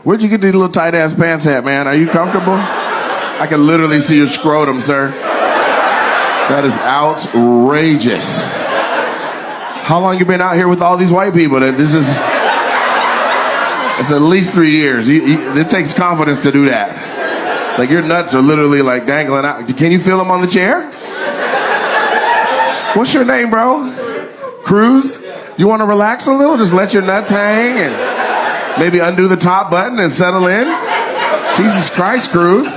Where'd you get these little tight ass pants at, man? Are you comfortable? I can literally see your scrotum, sir. That is outrageous. How long you been out here with all these white people? It's at least 3 years. It takes confidence to do that. Like your nuts are literally like dangling out. Can you feel them on the chair? What's your name, bro? Cruz? You want to relax a little? Just let your nuts hang and maybe undo the top button and settle in? Jesus Christ, Cruz.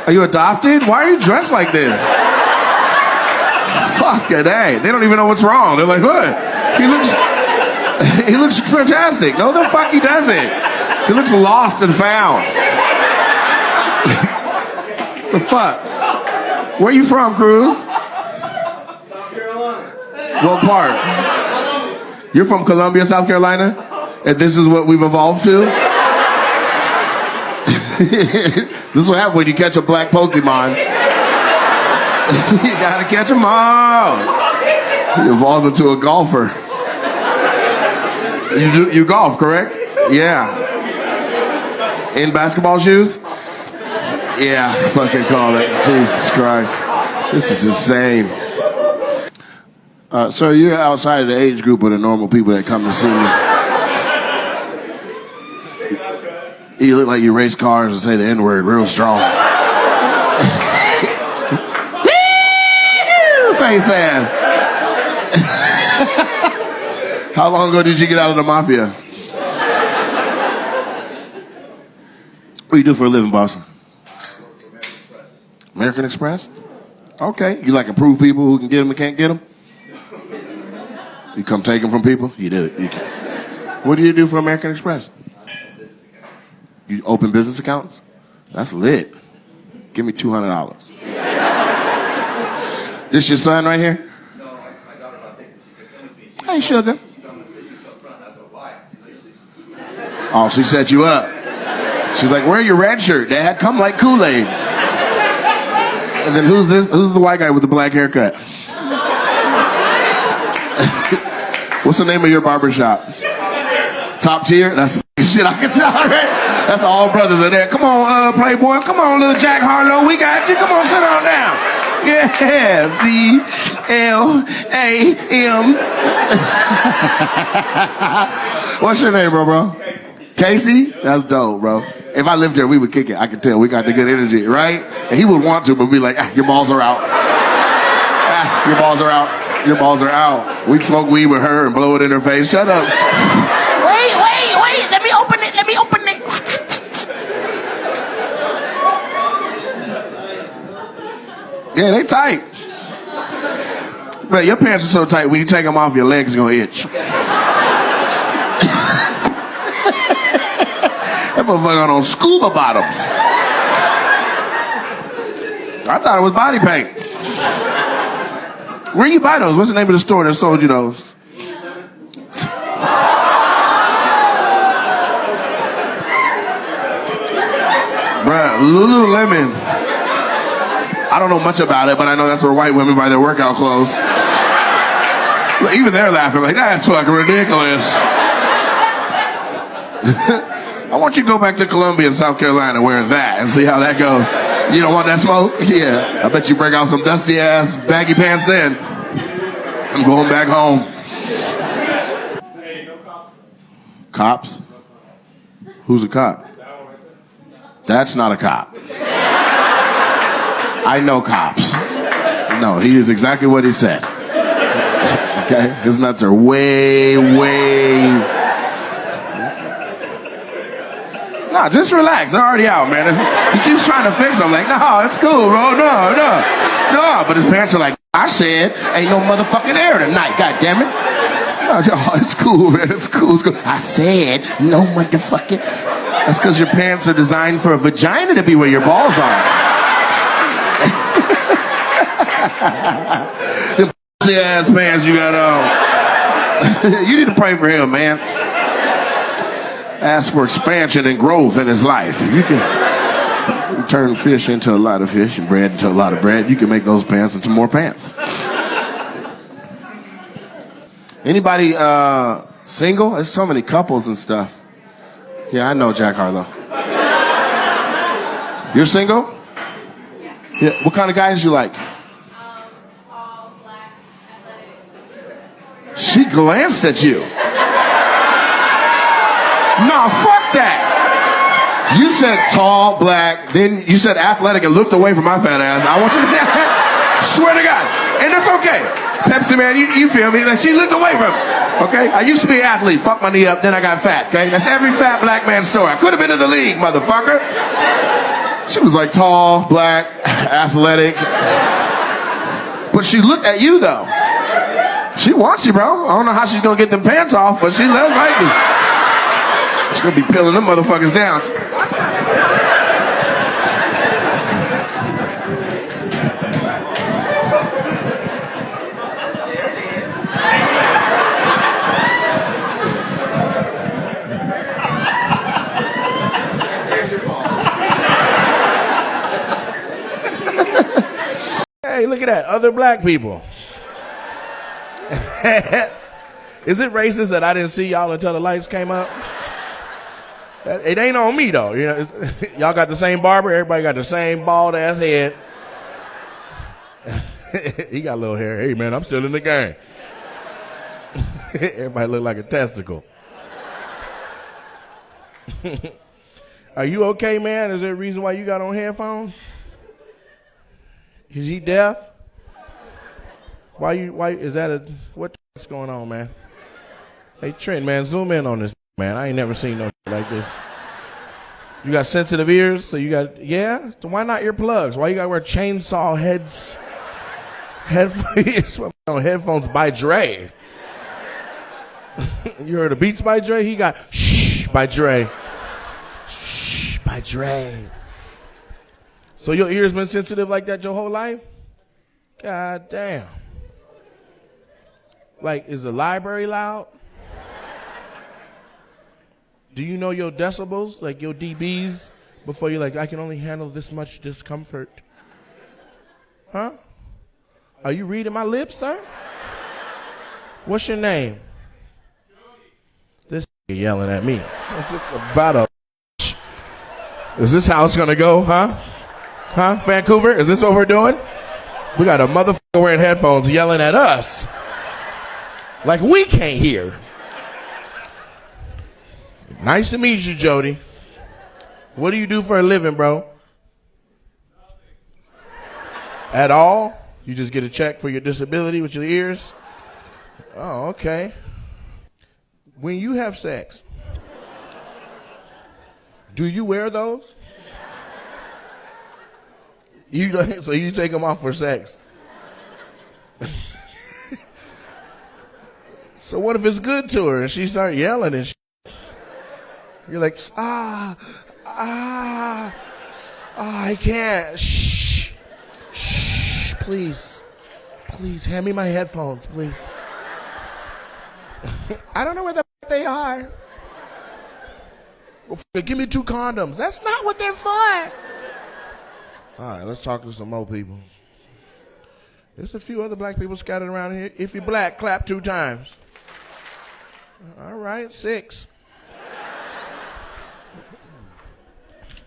Are you adopted? Why are you dressed like this? Fucking A. They don't even know what's wrong. They're like, what? He looks fantastic. No, the fuck he doesn't. He looks lost and found. The fuck? Where you from, Cruz? South Carolina. What part? You're from Columbia, South Carolina? And this is what we've evolved to? This is what happens when you catch a black Pokemon. You gotta catch them all. You evolved into a golfer. You golf, correct? Yeah. In basketball shoes? Yeah, fucking call it. Jesus Christ. This is insane. So you're outside of the age group of the normal people that come to see me. You look like you race cars and say the N-word real strong. Face ass. How long ago did you get out of the mafia? What do you do for a living, boss? American Express? Okay. You like approve people who can get them and can't get them? You come take them from people? You do it. What do you do for American Express? You open business accounts? That's lit. Give me $200. This your son right here? No, my daughter about thinking she's going to be. Hey, sugar. Why? Oh, she set you up. She's like, wear your red shirt, Dad. Come like Kool-Aid. And then who's this? Who's the white guy with the black haircut? What's the name of your barbershop? Top tier? That's shit I can tell already. That's all brothers in there. Come on, Playboy. Come on, little Jack Harlow. We got you. Come on, sit on down. Yeah, B-L-A-M. What's your name, bro? Casey? That's dope, bro. If I lived there, we would kick it. I can tell. We got the good energy, right? And he would want to, but be like, your balls are out. Your balls are out. Your balls are out. We'd smoke weed with her and blow it in her face. Shut up. Wait. Let me open it. Yeah, they tight. But your pants are so tight, when you take them off, your legs are going to itch. That motherfucker on scuba bottoms. I thought it was body paint. Where you buy those? What's the name of the store that sold you those? Bruh, Lululemon. I don't know much about it, but I know that's where white women buy their workout clothes. Even they're laughing like, that's fucking ridiculous. I want you to go back to Columbia and South Carolina wearing that and see how that goes. You don't want that smoke? Yeah. I bet you break out some dusty ass baggy pants then. I'm going back home. Hey, no cops. Cops? Who's a cop? That's not a cop. I know cops. No, he is exactly what he said. Okay? His nuts are way. No, just relax. They're already out, man. He keeps trying to fix them. Like, no, it's cool, bro. No. But his parents are like, I said, ain't no motherfucking air tonight, goddammit. No, it's cool, man. It's cool. I said, no motherfucking. That's because your pants are designed for a vagina to be where your balls are. The pussy ass pants you got on. You need to pray for him, man. Ask for expansion and growth in his life. If you can turn fish into a lot of fish and bread into a lot of bread, you can make those pants into more pants. Anybody single? There's so many couples and stuff. Yeah, I know Jack Harlow. You're single? Yeah. What kind of guys you like? All black, athletic. She glanced at you. Nah, fuck that. You said tall, black, then you said athletic and looked away from my fat ass. I want you to swear to God. And that's okay. Pepsi Man, you feel me? Like she looked away from me. Okay? I used to be an athlete, fucked my knee up, then I got fat, okay? That's every fat black man's story. I could have been in the league, motherfucker. She was like tall, black, athletic. But she looked at you though. She wants you, bro. I don't know how she's gonna get them pants off, but she loves like you. She's gonna be peeling them motherfuckers down. Hey, look at that. Other black people. Is it racist that I didn't see y'all until the lights came up? It ain't on me, though. You know, y'all got the same barber. Everybody got the same bald-ass head. He got a little hair. Hey, man, I'm still in the game. Everybody look like a testicle. Are you okay, man? Is there a reason why you got on headphones? Is he deaf? Why is that what's going on, man? Hey, Trent, man, zoom in on this, man. I ain't never seen no like this. You got sensitive ears, so you got, yeah? So why not earplugs? Why you gotta wear chainsaw headphones by Dre? You heard of Beats by Dre? He got Shh by Dre. Shh by Dre. So your ears been sensitive like that your whole life? God damn. Like, is the library loud? Do you know your decibels, like your dBs, before you're like, I can only handle this much discomfort? Huh? Are you reading my lips, sir? What's your name? This yelling at me. Just about a. Is this how it's gonna go, huh? Huh? Vancouver? Is this what we're doing? We got a motherfucker wearing headphones yelling at us. Like we can't hear. Nice to meet you, Jody. What do you do for a living, bro? At all? You just get a check for your disability with your ears? Oh, okay. When you have sex, do you wear those? So you take them off for sex. So what if it's good to her and she start yelling and shit? You're like, I can't. Shh, please, hand me my headphones, please. I don't know where the they are. Well, give me 2 condoms. That's not what they're for. All right, let's talk to some more people. There's a few other black people scattered around here. If you're black, clap 2 times. All right, 6.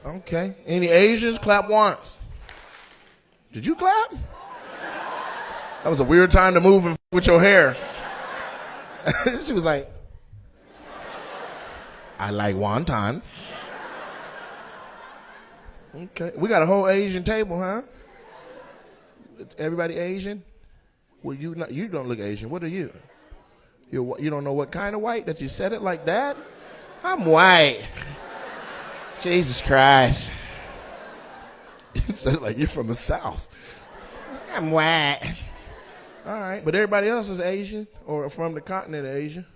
Okay. Any Asians? Clap once. Did you clap? That was a weird time to move and with your hair. She was like, I like wontons. Okay. We got a whole Asian table, huh? Everybody Asian? Well, you don't look Asian. What are you? You don't know what kind of white that you said it like that? I'm white. Jesus Christ. You said it like you're from the South. I'm white. All right, but everybody else is Asian or from the continent of Asia.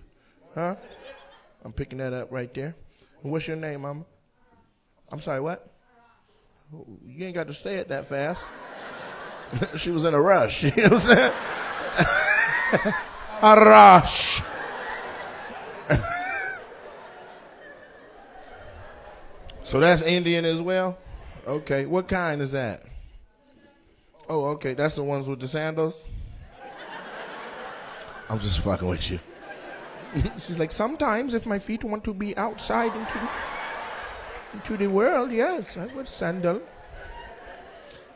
Huh? I'm picking that up right there. What's your name, mama? I'm sorry, what? You ain't got to say it that fast. She was in a rush. You know what I'm saying? A rush. So that's Indian as well? Okay. What kind is that? Oh, okay. That's the ones with the sandals? I'm just fucking with you. She's like, sometimes if my feet want to be outside into To the world, yes, I would sandal.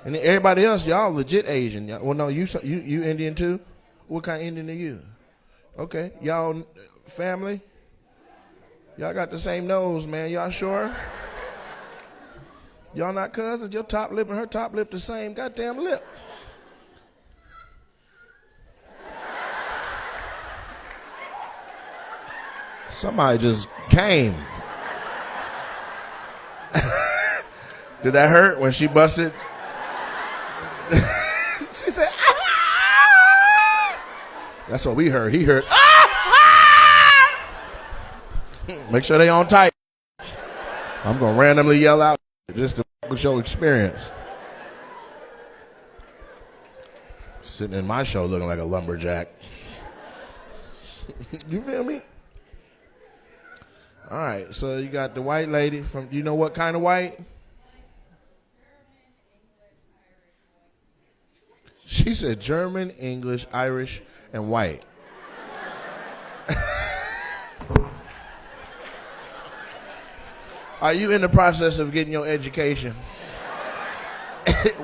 And then everybody else, y'all legit Asian. Well, no, you Indian too? What kind of Indian are you? Okay, y'all family? Y'all got the same nose, man. Y'all sure? Y'all not cousins? Your top lip and her top lip the same goddamn lip. Somebody just came. Did that hurt when she busted? She said, ah! That's what we heard. He heard, ah! Make sure they on tight. I'm going to randomly yell out just to show experience. Sitting in my show looking like a lumberjack. You feel me? All right, so you got the white lady from, you know what kind of white? She said German, English, Irish, and white. Are you in the process of getting your education?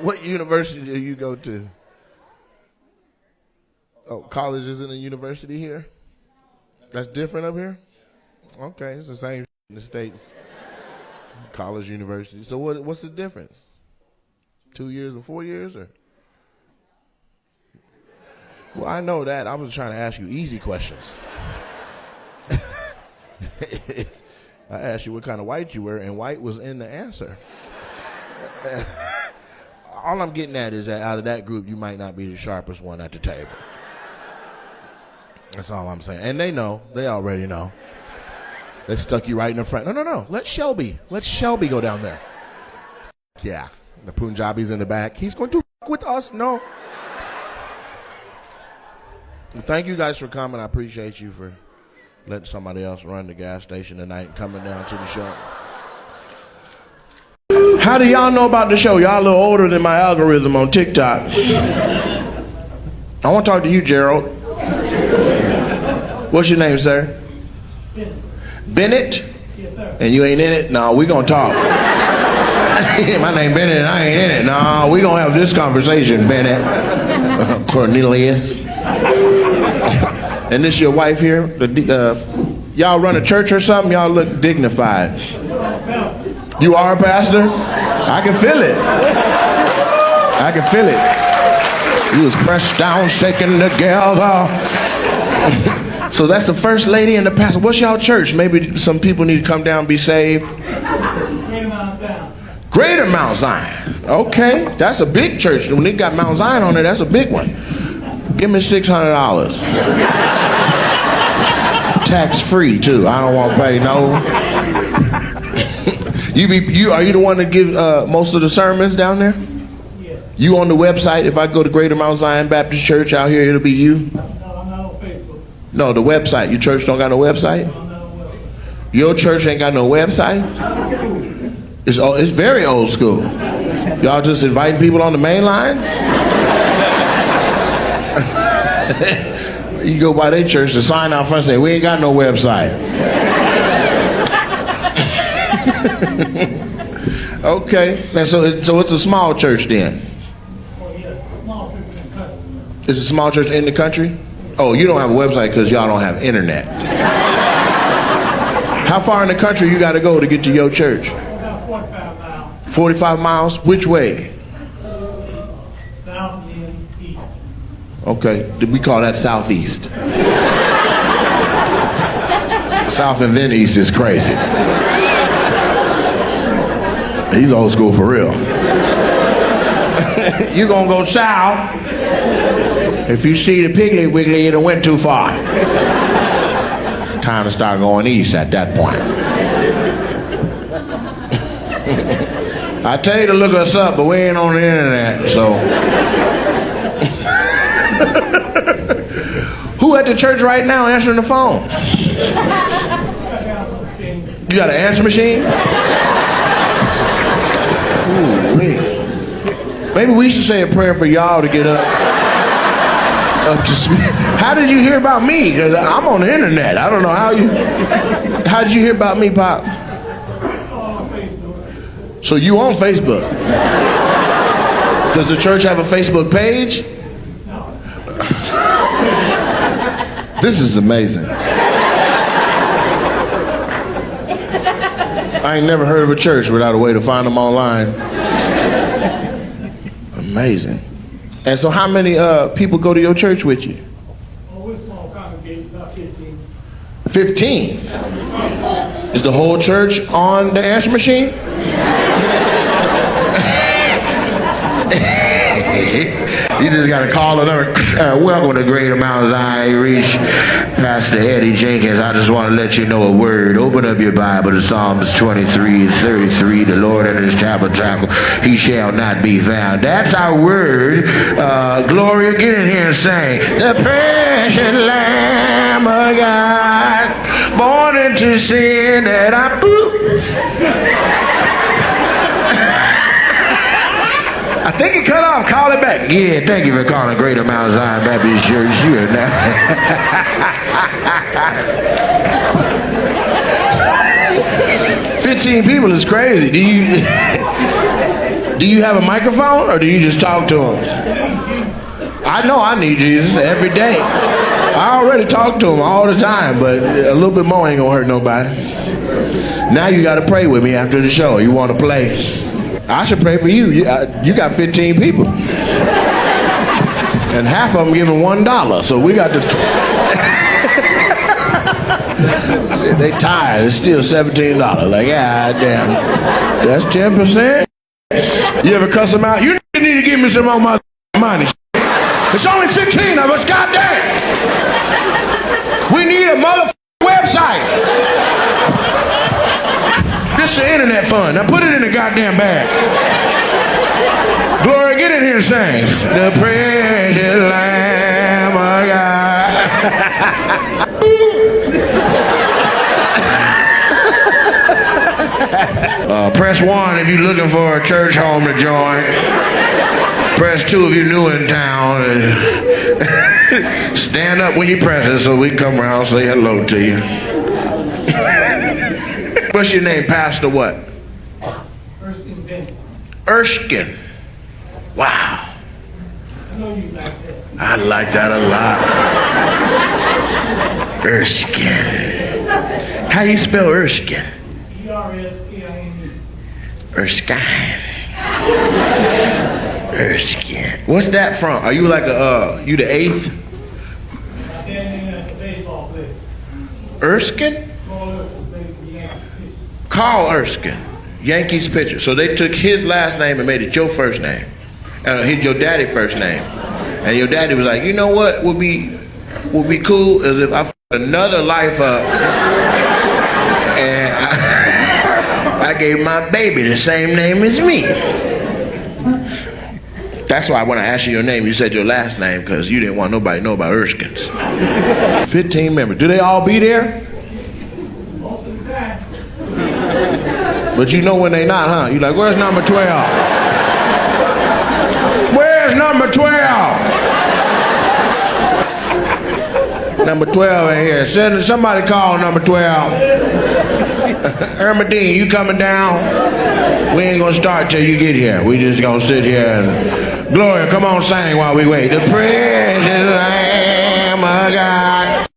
What university do you go to? Oh, college isn't a university here? That's different up here? Okay, it's the same in the States. College, university. So what's the difference? 2 years and 4 years, or? Well, I know that. I was trying to ask you easy questions. I asked you what kind of white you were, and white was in the answer. All I'm getting at is that out of that group, you might not be the sharpest one at the table. That's all I'm saying. And they know. They already know. They stuck you right in the front. No. Let Shelby go down there. Yeah. The Punjabi's in the back. He's going to f*** with us. No. Well, thank you guys for coming. I appreciate you for letting somebody else run the gas station tonight and coming down to the show. How do y'all know about the show? Y'all a little older than my algorithm on TikTok. I want to talk to you, Gerald. What's your name, sir? Bennett? Yes, sir. And you ain't in it? No, we gonna talk. My name Bennett and I ain't in it. No, we gonna have this conversation, Bennett. Cornelius. And this your wife here? Y'all run a church or something? Y'all look dignified. You are a pastor? I can feel it. I can feel it. You was pressed down, shaken together. So that's the first lady and the pastor. What's y'all church? Maybe some people need to come down and be saved. Greater Mount Zion. Greater Mount Zion. Okay, that's a big church. When they got Mount Zion on there, that's a big one. Give me $600. Tax free too. I don't want to pay no. Are you the one that gives most of the sermons down there? Yes. You on the website? If I go to Greater Mount Zion Baptist Church out here, it'll be you. No, I'm not on Facebook. No, the website. Your church don't got no website? I'm not on website. Your church ain't got no website? It's very old school. Y'all just inviting people on the main line? You go by their church, the sign out front say, we ain't got no website. Okay, and so it's a small church then? Oh, yes, a small church in the country. It's a small church in the country? Oh, you don't have a website because y'all don't have internet. How far in the country you got to go to get to your church? About 45 miles. 45 miles? Which way? South and east. Okay, we call that southeast. South and then east is crazy. He's old school for real. You gonna go south. If you see the Piggly Wiggly, it went too far. Time to start going east at that point. I tell you to look us up, but we ain't on the internet, so. Who at the church right now answering the phone? You got an answer machine? Ooh, maybe we should say a prayer for y'all to get up to speak. How did you hear about me? Because I'm on the internet. I don't know how did you hear about me, Pop? On Facebook. So you on Facebook? Does the church have a Facebook page? No. This is amazing. I ain't never heard of a church without a way to find them online. Amazing. And so how many people go to your church with you? Oh, we're a small congregation, about 15. 15? Is the whole church on the answer machine? You just got to call the number. Welcome to Greater Mount Zion Reach. Pastor Eddie Jenkins, I just want to let you know a word. Open up your Bible to Psalms 23:33. The Lord in his tabernacle, he shall not be found. That's our word. Gloria, get in here and sing. The precious Lamb of God, born into sin that I I think it cut off. Call it back. Yeah, thank you for calling Greater Mount Zion Baptist Church. You're now. 15 people is crazy. Do you have a microphone or do you just talk to them? I know I need Jesus every day. I already talk to him all the time, but a little bit more ain't gonna hurt nobody. Now you gotta pray with me after the show. You wanna play? I should pray for you. You got 15 people. And half of them giving $1. So we got to... They tired. It's still $17. Like, God damn. That's 10%. You ever cuss them out? You need to give me some more money. It's only 15 of us. God damn. We need a motherfucking website. This is the internet fund. Now put it in the goddamn bag. Gloria, get in here and sing. The precious Lamb of God. Press 1 if you're looking for a church home to join. Press 2 if you're new in town. Stand up when you press it so we can come around and say hello to you. What's your name, Pastor what? Erskine Benton. Erskine. Wow. I know you like that. I like that a lot. Erskine. How you spell Erskine? E-R-S-K-I-N-E. Erskine. Erskine. What's that from? Are you like you the 8th? Standing at the baseball player. Erskine? Call us, Carl Erskine, Yankees pitcher. So they took his last name and made it your first name. Your daddy's first name. And your daddy was like, you know what would be cool is if I f***ed another life up and I gave my baby the same name as me. That's why when I asked you your name, you said your last name because you didn't want nobody to know about Erskines. 15 members. Do they all be there? most of the time. But you know when they not, huh? You like, where's number 12? Where's number 12? Number 12 ain't here. Somebody call number 12. Hermodine, you coming down? We ain't gonna start till you get here. We just gonna sit here and... Gloria, come on, sing while we wait. The precious Lamb of God.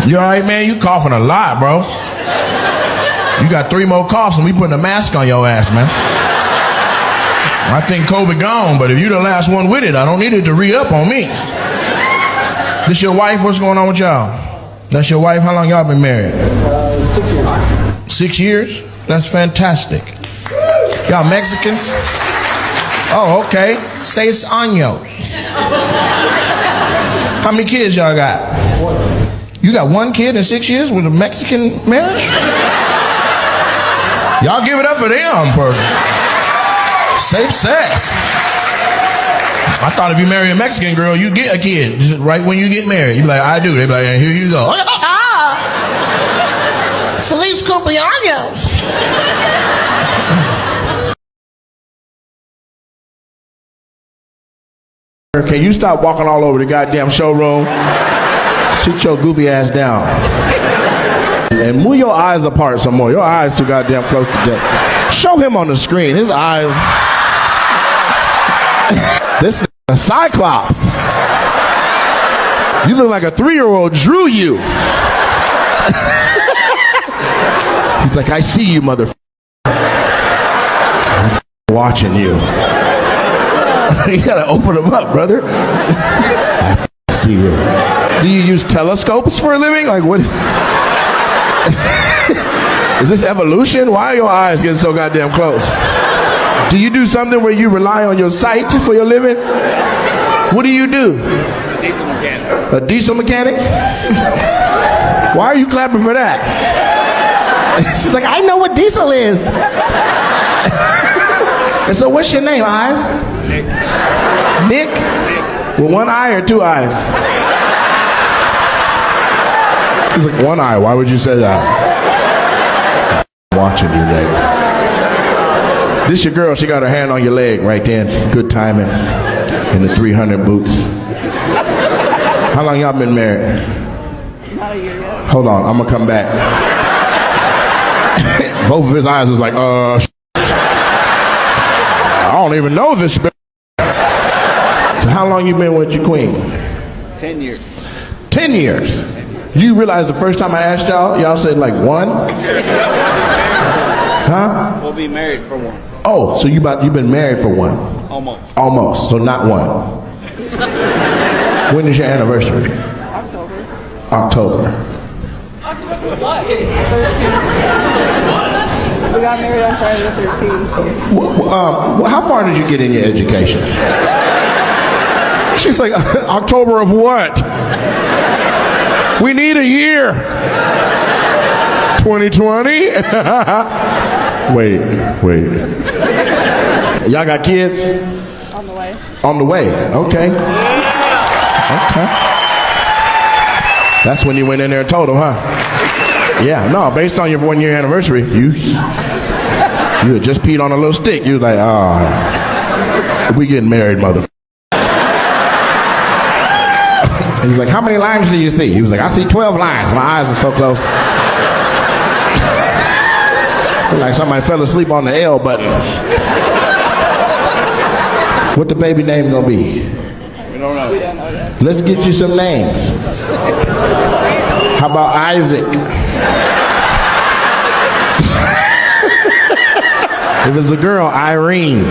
You all right, man? You coughing a lot, bro. You got 3 more coughs and we putting a mask on your ass, man. I think COVID gone, but if you the last one with it, I don't need it to re-up on me. This your wife? What's going on with y'all? That's your wife? How long y'all been married? 6 years. 6 years? That's fantastic. Y'all Mexicans? Oh, okay. 6 años. How many kids y'all got? 1. You got 1 kid in 6 years with a Mexican marriage? Y'all give it up for them for safe sex. I thought if you marry a Mexican girl, you get a kid just right when you get married. You be like, I do. They be like, here you go. Feliz cumpleaños. Can you stop walking all over the goddamn showroom? Sit your goofy ass down. And move your eyes apart some more. Your eyes too goddamn close together. Show him on the screen. His eyes. This a cyclops. You look like a 3-year-old drew you. He's like, I see you, motherfucker. I'm watching you. You gotta open them up, brother. I see you. Do you use telescopes for a living? Like what? Is this evolution? Why are your eyes getting so goddamn close? Do you do something where you rely on your sight for your living? What do you do? Diesel mechanic. A diesel mechanic? Why are you clapping for that? She's like, I know what diesel is. And so what's your name, Eyes? Nick. Nick? With one eye or two eyes? He's like, one eye. Why would you say that? I'm watching you, Nick. This your girl. She got her hand on your leg right then. Good timing. In the 300 boots. How long y'all been married? Not a year yet. Hold on. I'm going to come back. Both of his eyes was like, I don't even know this. So how long you been with your queen? 10 years. 10 years. You realize the first time I asked y'all said like 1? Huh? We'll be married for 1. Oh, so you've been married for 1? Almost. Almost, so not 1. When is your anniversary? October. We got married on Friday the 13th. How far did you get in your education? She's like, October of what? We need a year. 2020? Wait. Y'all got kids? On the way. On the way, okay. Okay. That's when you went in there and told them, huh? Yeah, no, based on your 1-year anniversary, you had just peed on a little stick. You was like, we getting married, motherfucker. He was like, how many lines do you see? He was like, I see 12 lines. My eyes are so close. Like somebody fell asleep on the L button. What the baby name gonna be? We don't know. We don't know yet. Let's get you some names. How about Isaac? If it's a girl, Irene.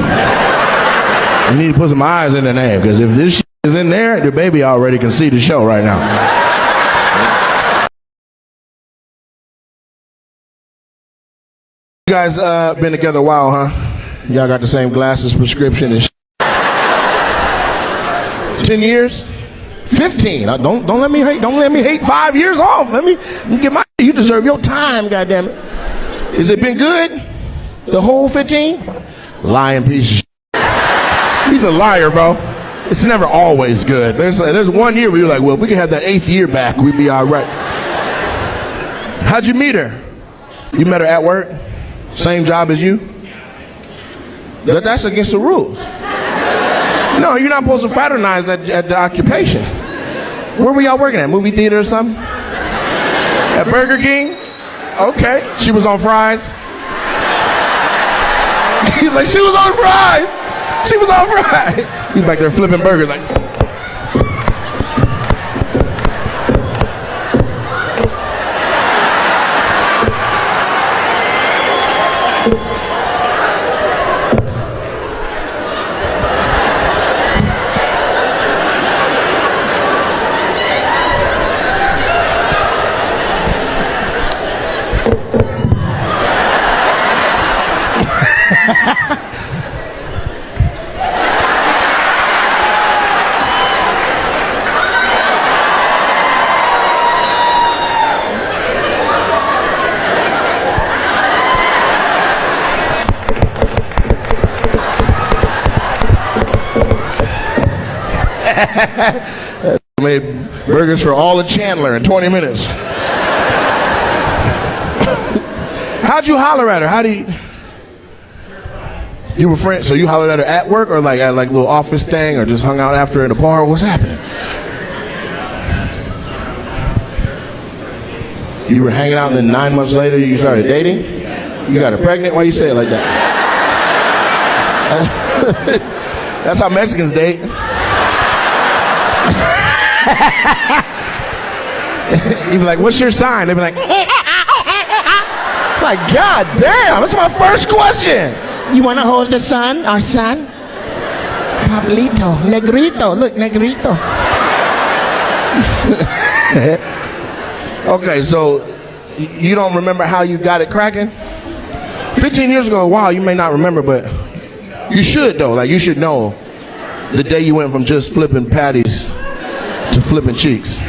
You need to put some eyes in the name, because if this shit is in there, the baby already can see the show right now. You guys been together a while, huh? Y'all got the same glasses prescription and shit. 10 years? 15. Don't let me hate. Don't let me hate 5 years off. Let me get my. You deserve your time, goddammit. Has it been good? The whole 15? Lying piece of shit. He's a liar, bro. It's never always good. There's 1 year where you're like, well, if we could have that 8th year back, we'd be all right. How'd you meet her? You met her at work? Same job as you? That's against the rules. No, you're not supposed to fraternize at the occupation. Where were y'all working at? Movie theater or something? At Burger King? Okay. She was on fries? He's like, she was on fries! She was on fries! He's back there flipping burgers like... Made burgers for all of Chandler in 20 minutes. How'd you holler at her? How do you were friends? So you hollered at her at work, or like at like a little office thing, or just hung out after in the bar? What's happening? You were hanging out, and then 9 months later, you started dating? You got her pregnant? Why you say it like that? That's how Mexicans date. You be like, what's your sign? They be like, God damn, that's my first question. You want to hold the son, our son? Pablito, Negrito, look, Negrito. Okay, so you don't remember how you got it cracking? 15 years ago, wow, you may not remember, but you should though. Like, you should know the day you went from just flipping patties to flipping cheeks.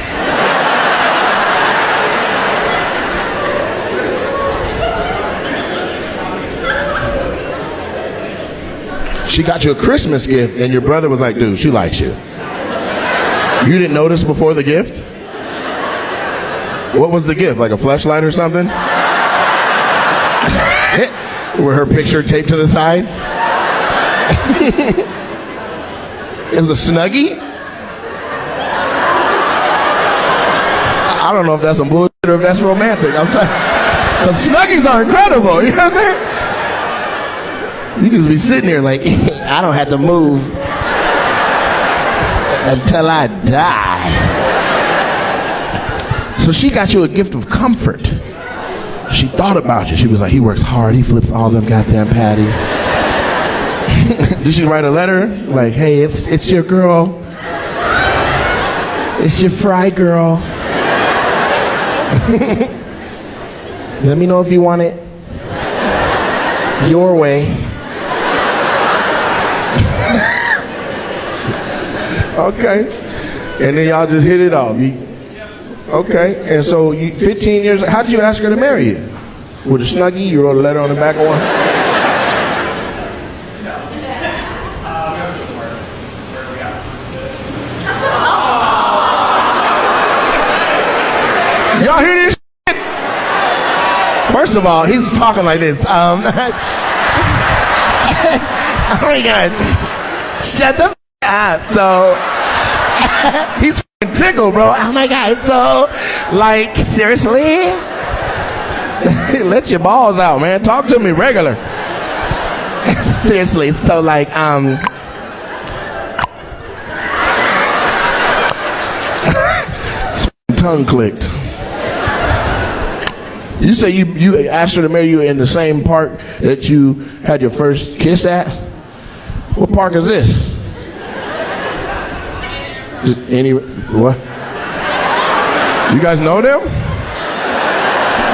She got you a Christmas gift, and your brother was like, dude, she likes you. You didn't notice before the gift? What was the gift? Like a fleshlight or something? With her picture taped to the side? It was a Snuggie? I don't know if that's some bullshit or if that's romantic. I'm sorry. The Snuggies are incredible, you know what I'm saying? You just be sitting there like, I don't have to move until I die. So she got you a gift of comfort. She thought about you. She was like, he works hard. He flips all them goddamn patties. Did she write a letter? Like, hey, it's your girl. It's your fry girl. Let me know if you want it your way. Okay. And then y'all just hit it off. Okay. And so 15 years, how did you ask her to marry you? With a Snuggie? You wrote a letter on the back of one? Y'all hear this shit? First of all, he's talking like this. Oh my God. Shut the up. So he's tickled, bro. Oh my God. So, like, seriously? Let your balls out, man. Talk to me regular. Seriously. So, like, tongue clicked. You say you asked her to marry you in the same park that you had your first kiss at? What park is this? What? You guys know them?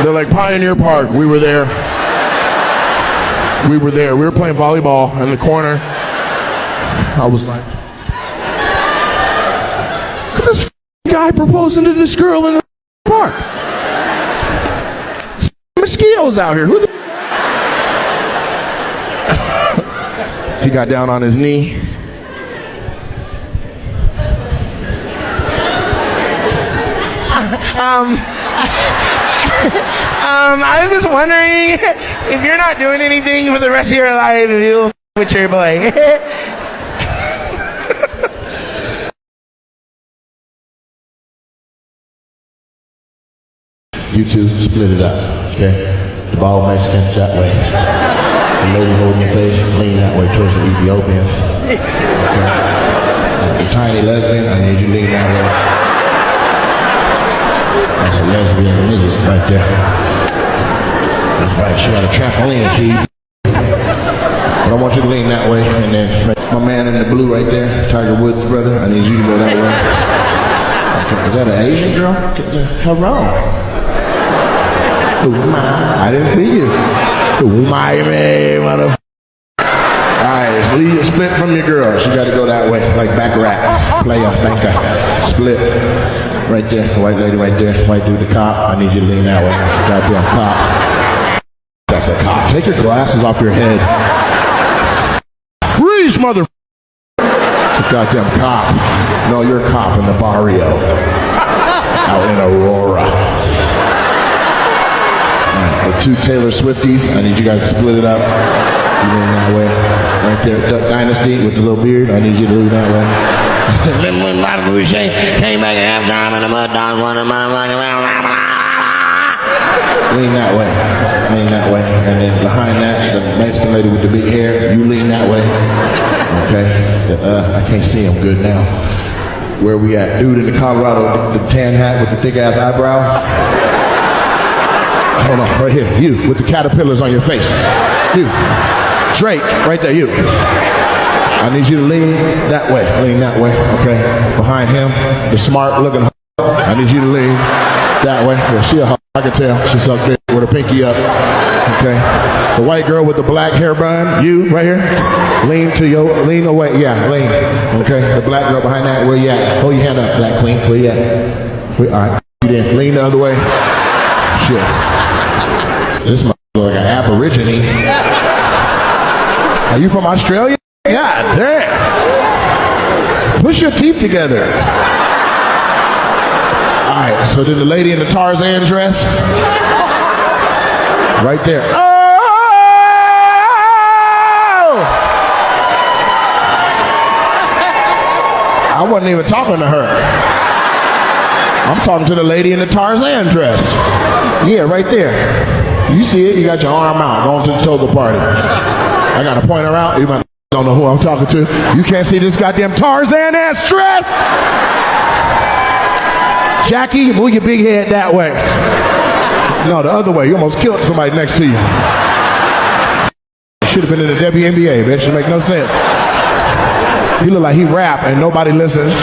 They're like Pioneer Park. We were there. We were playing volleyball in the corner. I was like, look at this guy proposing to this girl in the park. Mosquitoes out here. Who the He got down on his knee. I was just wondering if you're not doing anything for the rest of your life, if you'll with your boy. You two split it up, okay? The bald Mexican that way. The lady holding your face, lean that way towards the Ethiopians. Okay? The tiny lesbian, I need you to lean that way. That's a lesbian midget right there. That's right, she got a trampoline, But I want you to lean that way, and then my man in the blue right there, Tiger Woods' brother, I need you to go that way. Okay, is that an Asian girl? Hello. I didn't see you. My man, motherfucker. Alright, so you split from your girl. She got to go that way, like baccarat. Player, banker. Split. Right there, white lady right there. White dude, the cop. I need you to lean that way. That's a goddamn cop. That's a cop. Take your glasses off your head. Freeze, mother. It's a goddamn cop. No, you're a cop in the barrio. Out in Aurora. The two Taylor Swifties, I need you guys to split it up. You lean that way. Right there, Duck Dynasty with the little beard, I need you to lean that way. Remember when Bobby Boucher came back at halftime and the Mud Dogs won the lean that way. Lean that way. And then behind that, the Mexican lady with the big hair, you lean that way. Okay? I can't see him good now. Where we at? Dude in the Colorado, the tan hat with the thick ass eyebrows. Hold on, right here. You with the caterpillars on your face. You. Drake, right there, you. I need you to lean that way. Lean that way, okay? Behind him, the smart looking I need you to lean that way. Yeah, she a I can tell. She's up there with her pinky up. Okay. The white girl with the black hair bun, you right here. Lean lean away. Yeah, lean. Okay. The black girl behind that, where you at? Hold your hand up, black queen. Where you at? All right. You then lean the other way. Shit. This motherfucker like an aborigine. Are you from Australia? God damn. Push your teeth together. All right, so then the lady in the Tarzan dress, right there. Oh! I wasn't even talking to her. I'm talking to the lady in the Tarzan dress. Yeah, right there. You see it, you got your arm out, going to the toga party. I got to point her out. You might don't know who I'm talking to. You can't see this goddamn Tarzan ass dress. Jackie, move your big head that way. No, the other way. You almost killed somebody next to you. Should have been in the WNBA, bitch. It make no sense. He look like he rap and nobody listens.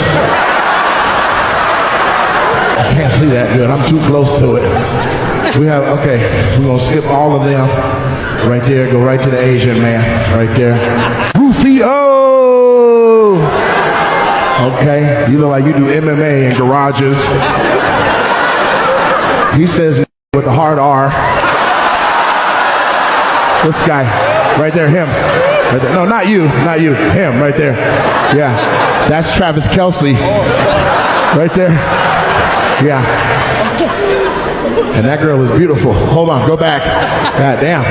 I can't see that good. I'm too close to it. We have, okay, we're going to skip all of them. Right there, go right to the Asian man. Right there. Rufio! Okay, you look like you do MMA in garages. He says with the hard R. This guy, right there, him. Right there. No, not you, him, right there. Yeah, that's Travis Kelce. Right there. Yeah. And that girl is beautiful. Hold on, go back. God damn.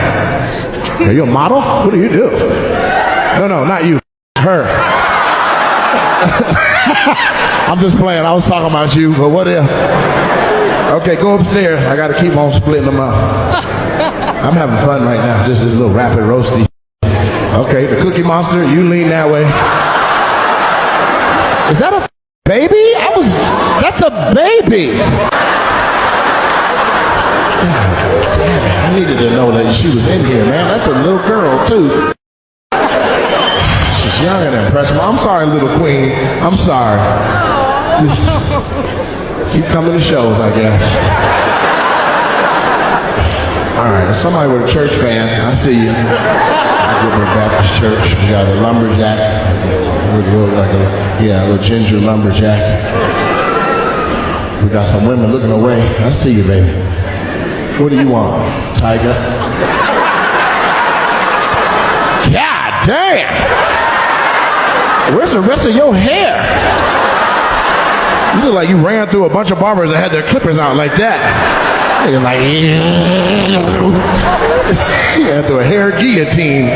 Are you a model? What do you do? No, not you. Her. I'm just playing. I was talking about you, but what if? Okay, go upstairs. I got to keep on splitting them up. I'm having fun right now. Just this little rapid roasty. Okay, the Cookie Monster, you lean that way. Is that a baby? That's a baby. God damn it. I needed to know that she was in here, man. That's a little girl, too. She's young and impressionable. I'm sorry, little queen. I'm sorry. Just keep coming to shows, I guess. All right, somebody with a church fan. I see you. I grew up in a Baptist church. We got a lumberjack. A little ginger lumberjack. We got some women looking away. I see you, baby. What do you want, tiger? God damn! Where's the rest of your hair? You look like you ran through a bunch of barbers that had their clippers out like that. You're like, you ran through a hair guillotine.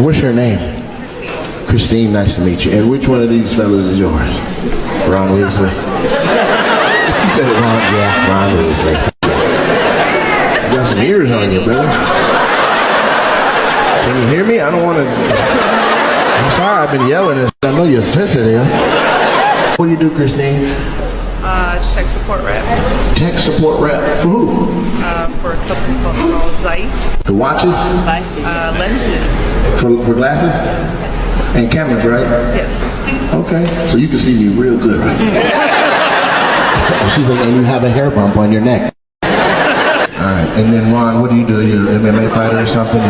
What's your name? Christine, nice to meet you. And which one of these fellas is yours? Ron Weasley. You said it wrong. Yeah, Ron Weasley. You got some ears on you, brother. Can you hear me? I don't want to. I'm sorry, I've been yelling this. I know you're sensitive. What do you do, Christine? Tech support rep. Tech support rep for who? For a company called Zeiss. The watches? Lenses. For glasses? And cameras, right? Yes. Okay. So you can see me real good, right? She's like, and you have a hair bump on your neck. Alright, and then Ron, what do? You're an MMA fighter or something?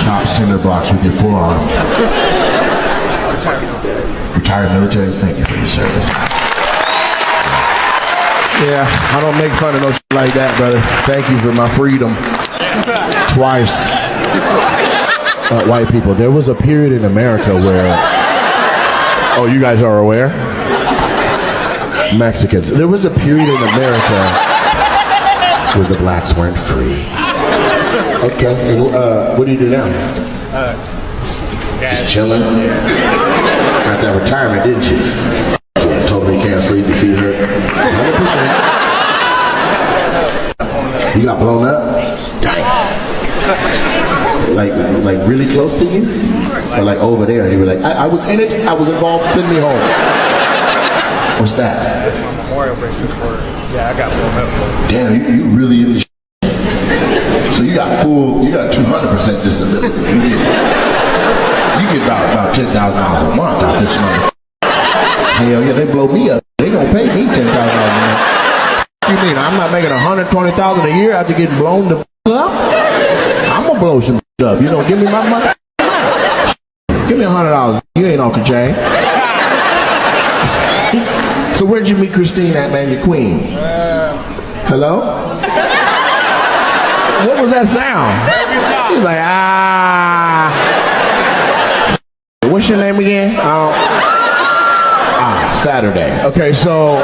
Chop cinder blocks with your forearm. Retired military? Thank you for your service. Yeah, I don't make fun of no shit like that, brother. Thank you for my freedom. Twice. White people, there was a period in America where... Oh, you guys are aware? Mexicans. There was a period in America where the blacks weren't free. Okay. And, what do you do now? Just chilling. Got that retirement, didn't you? Yeah, totally You got blown up? Damn. Like really close to you? Or like over there? And you were like, I was in it, I was involved, send me home. What's that? That's my memorial bracelet for, yeah, I got blown up. Damn, you really in the So you got 200% disability. You get about $10,000 a month out this money. Hell yeah, they blow me up. They gonna pay me $10,000 a month. You mean I'm not making $120,000 a year after getting blown the up? I'm gonna blow some up. You don't give me my money? Give me $100. You ain't off the chain. So where'd you meet Christine at, man? Your queen. Hello? What was that sound? He's like, ah. What's your name again? Saturday. Okay, so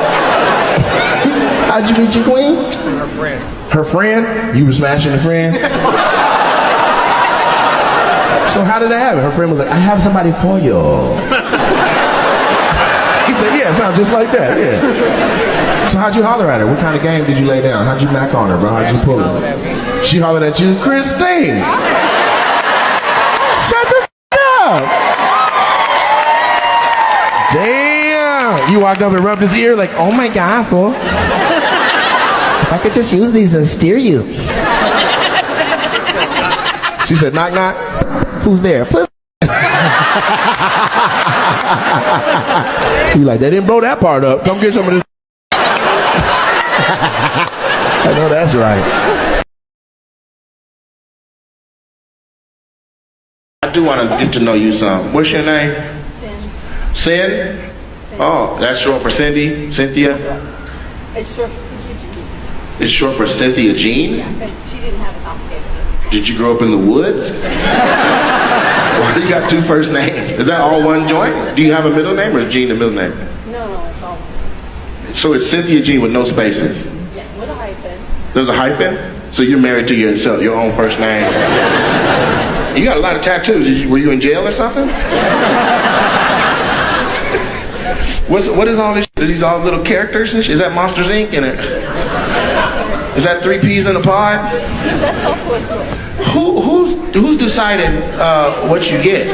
how'd you meet your queen? Her friend. Her friend? You were smashing the friend? So how did that happen? Her friend was like, I have somebody for you. He said, yeah, it sounds just like that, yeah. So how'd you holler at her? What kind of game did you lay down? How'd you mac on her, bro? How'd you pull her? She hollered at you, Christine. Shut the f*** up. Damn. You walked up and rubbed his ear like, oh my God, fool. If I could just use these and steer you. She said, knock, knock. Who's there? You like, they didn't blow that part up. Come get some of this. I know that's right. I do want to get to know you some. What's your name? Sin. Sin? Oh, that's short for Cindy? Cynthia? It's short for Cynthia Jean. It's short for Cynthia Jean? Yeah, because she didn't have a complicated name. Did you grow up in the woods? Why do you got two first names? Is that all one joint? Do you have a middle name or is Jean the middle name? No, it's all. So it's Cynthia Jean with no spaces? Yeah, with a hyphen. There's a hyphen? So you're married to yourself, your own first name. You got a lot of tattoos. Were you in jail or something? What is all this? Are these all little characters? Is that Monsters Inc. in it? Is that 3 peas in a pod? That's all Toy Story. Who's deciding what you get?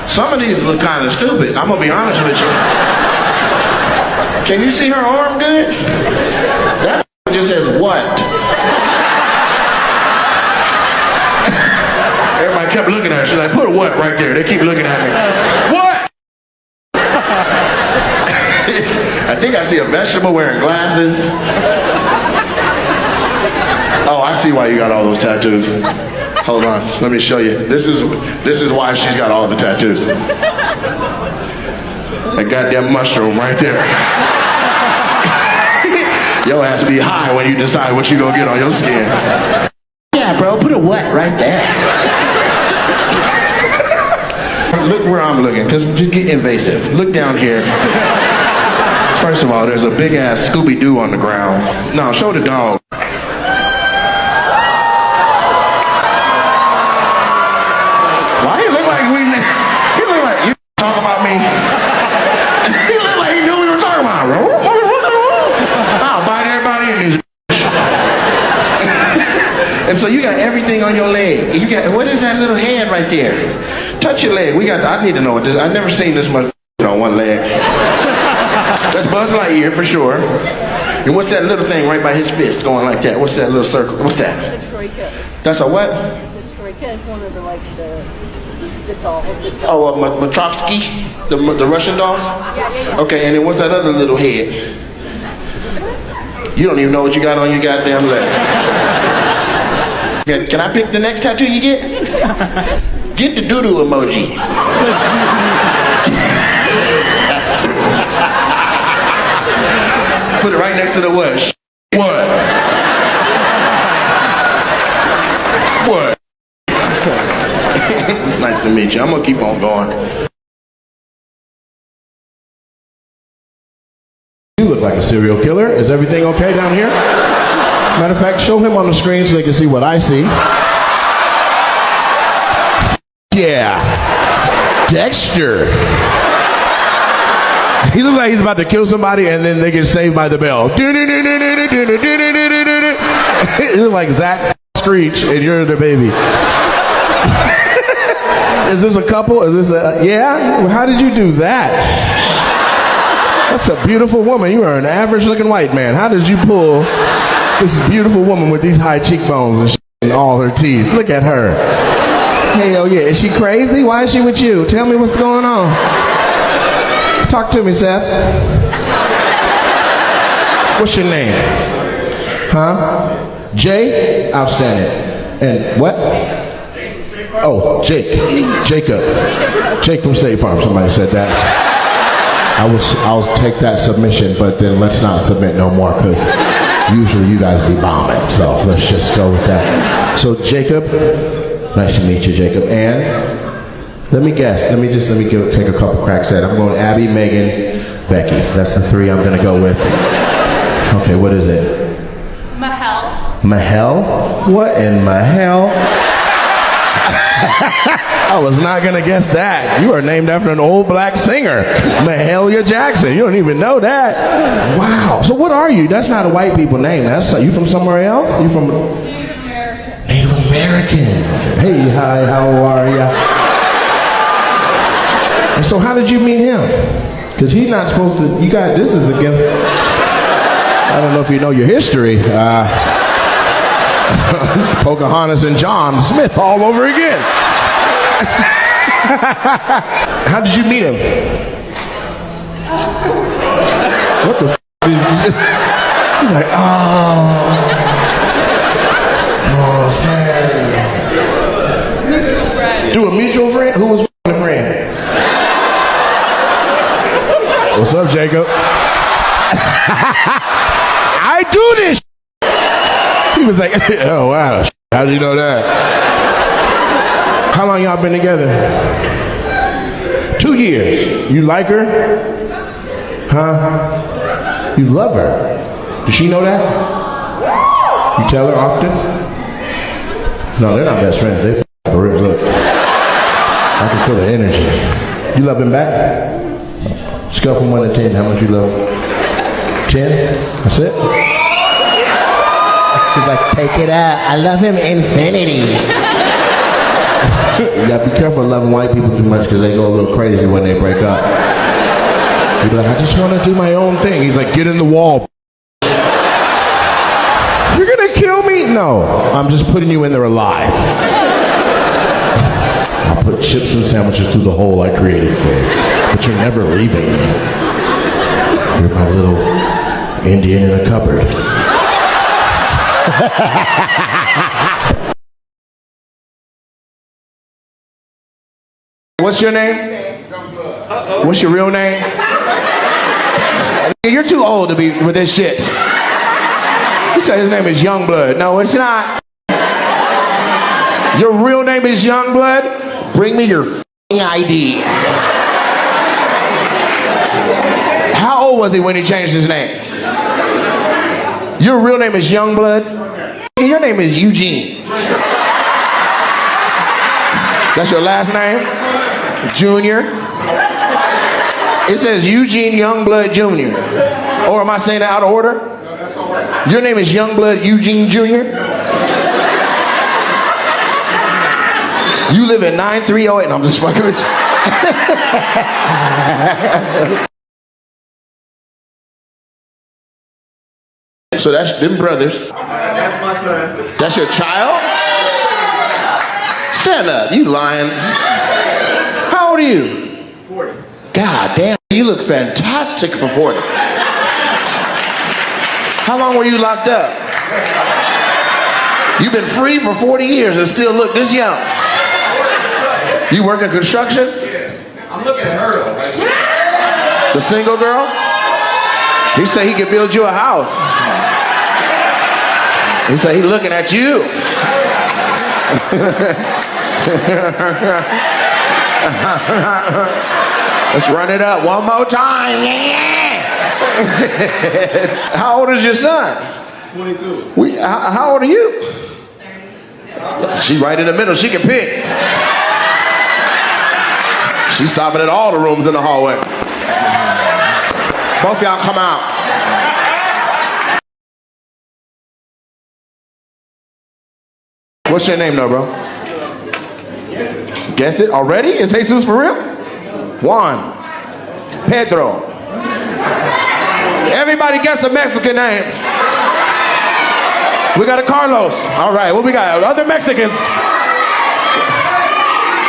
Some of these look kind of stupid. I'm gonna be honest with you. Can you see her arm good? That just says what? Everybody kept looking at her. She's like, put a what right there. They keep looking at me. What? I think I see a vegetable wearing glasses. Oh, I see why you got all those tattoos. Hold on, let me show you. This is why she's got all the tattoos. That goddamn mushroom right there. Your ass be high when you decide what you gonna get on your skin. Yeah, bro, put a what right there. Look where I'm looking, because just get invasive. Look down here. First of all, there's a big ass Scooby-Doo on the ground. No, show the dog. Why you look like you look like you talking about me? You look like you knew we were talking about. I'll bite everybody in this. And so you got everything on your leg. You got, what is that little head right there? Touch your leg. I need to know what this. I've never seen this much on one leg. That's Buzz Lightyear for sure. And what's that little thing right by his fist going like that? What's that little circle? What's that? The troika. That's a what? The troika is one of the dolls. Oh, Matrovsky? The Russian dolls? Yeah. Okay, and then what's that other little head? You don't even know what you got on your goddamn leg. Can I pick the next tattoo you get? Get the doo-doo emoji. Put it right next to the what? What? What? It's nice to meet you. I'm gonna keep on going. You look like a serial killer. Is everything okay down here? Matter of fact, show him on the screen so they can see what I see. Yeah. Dexter. He looks like he's about to kill somebody and then they get saved by the bell. He looks like Zach Screech and you're the baby. Is this a couple? Is this a, yeah? Well, how did you do that? That's a beautiful woman. You are an average looking white man. How did you pull this beautiful woman with these high cheekbones and shit and all her teeth? Look at her. Hell yeah. Is she crazy? Why is she with you? Tell me what's going on. Talk to me, Seth. What's your name? Huh? Jay? Outstanding. And what? Oh, Jake. Jacob. Jake from State Farm. Somebody said that. I'll take that submission, but then let's not submit no more because usually you guys be bombing. So let's just go with that. So Jacob, nice to meet you, Jacob. And let me guess. Let me take a couple cracks at it. I'm going Abby, Megan, Becky. That's the three I'm going to go with. Okay, what is it? Mahel. Mahel? What in Mahel? I was not going to guess that. You are named after an old black singer, Mahalia Jackson. You don't even know that. Wow. So what are you? That's not a white people name. You from somewhere else? You from Native American. Native American. Hey, hi, how are ya? And so how did you meet him? Because he's not supposed to, this is against, I don't know if you know your history. It's Pocahontas and John Smith all over again. How did you meet him? What the f*** did you say? He's like, Mutual friend. Do a mutual friend? Who was the friend? What's up, Jacob? I do this. He was like, oh wow, how did you know that? How long y'all been together? 2 years. You like her? Huh? You love her? Does she know that? You tell her often? No, they're not best friends. They for real. Look, I can feel the energy. You love him back? Scale from 1 to 10. How much you love him? 10? That's it? She's like, take it out. I love him infinity. You gotta be careful of loving white people too much because they go a little crazy when they break up. You be like, I just want to do my own thing. He's like, get in the wall. You're gonna kill me? No, I'm just putting you in there alive. I'll put chips and sandwiches through the hole I created for you, but you're never leaving me. You're my little Indian in a cupboard. What's your name? What's your real name? You're too old to be with this shit. He said his name is Youngblood. No, it's not. Your real name is Youngblood? Bring me your f***ing ID. How old was he when he changed his name? Your real name is Youngblood? Your name is Eugene. That's your last name? Junior? It says Eugene Youngblood Jr. Or am I saying that out of order? Your name is Youngblood Eugene Jr.? You live in 9308. No, I'm just fucking with you. So that's them brothers. That's my son. That's your child? Stand up, you lying. How old are you? 40. God damn, you look fantastic for 40. How long were you locked up? You've been free for 40 years and still look this young. You work in construction? I'm looking at her though, right? The single girl? He said he could build you a house. He said he's looking at you. Let's run it up one more time. Yeah. How old is your son? 22. How old are you? 30. She right in the middle. She can pick. She's stopping at all the rooms in the hallway. Both y'all come out. What's your name though, bro? Guess it already? Is Jesus for real? Juan. Pedro. Everybody guess a Mexican name. We got a Carlos. All right, what we got? Other Mexicans.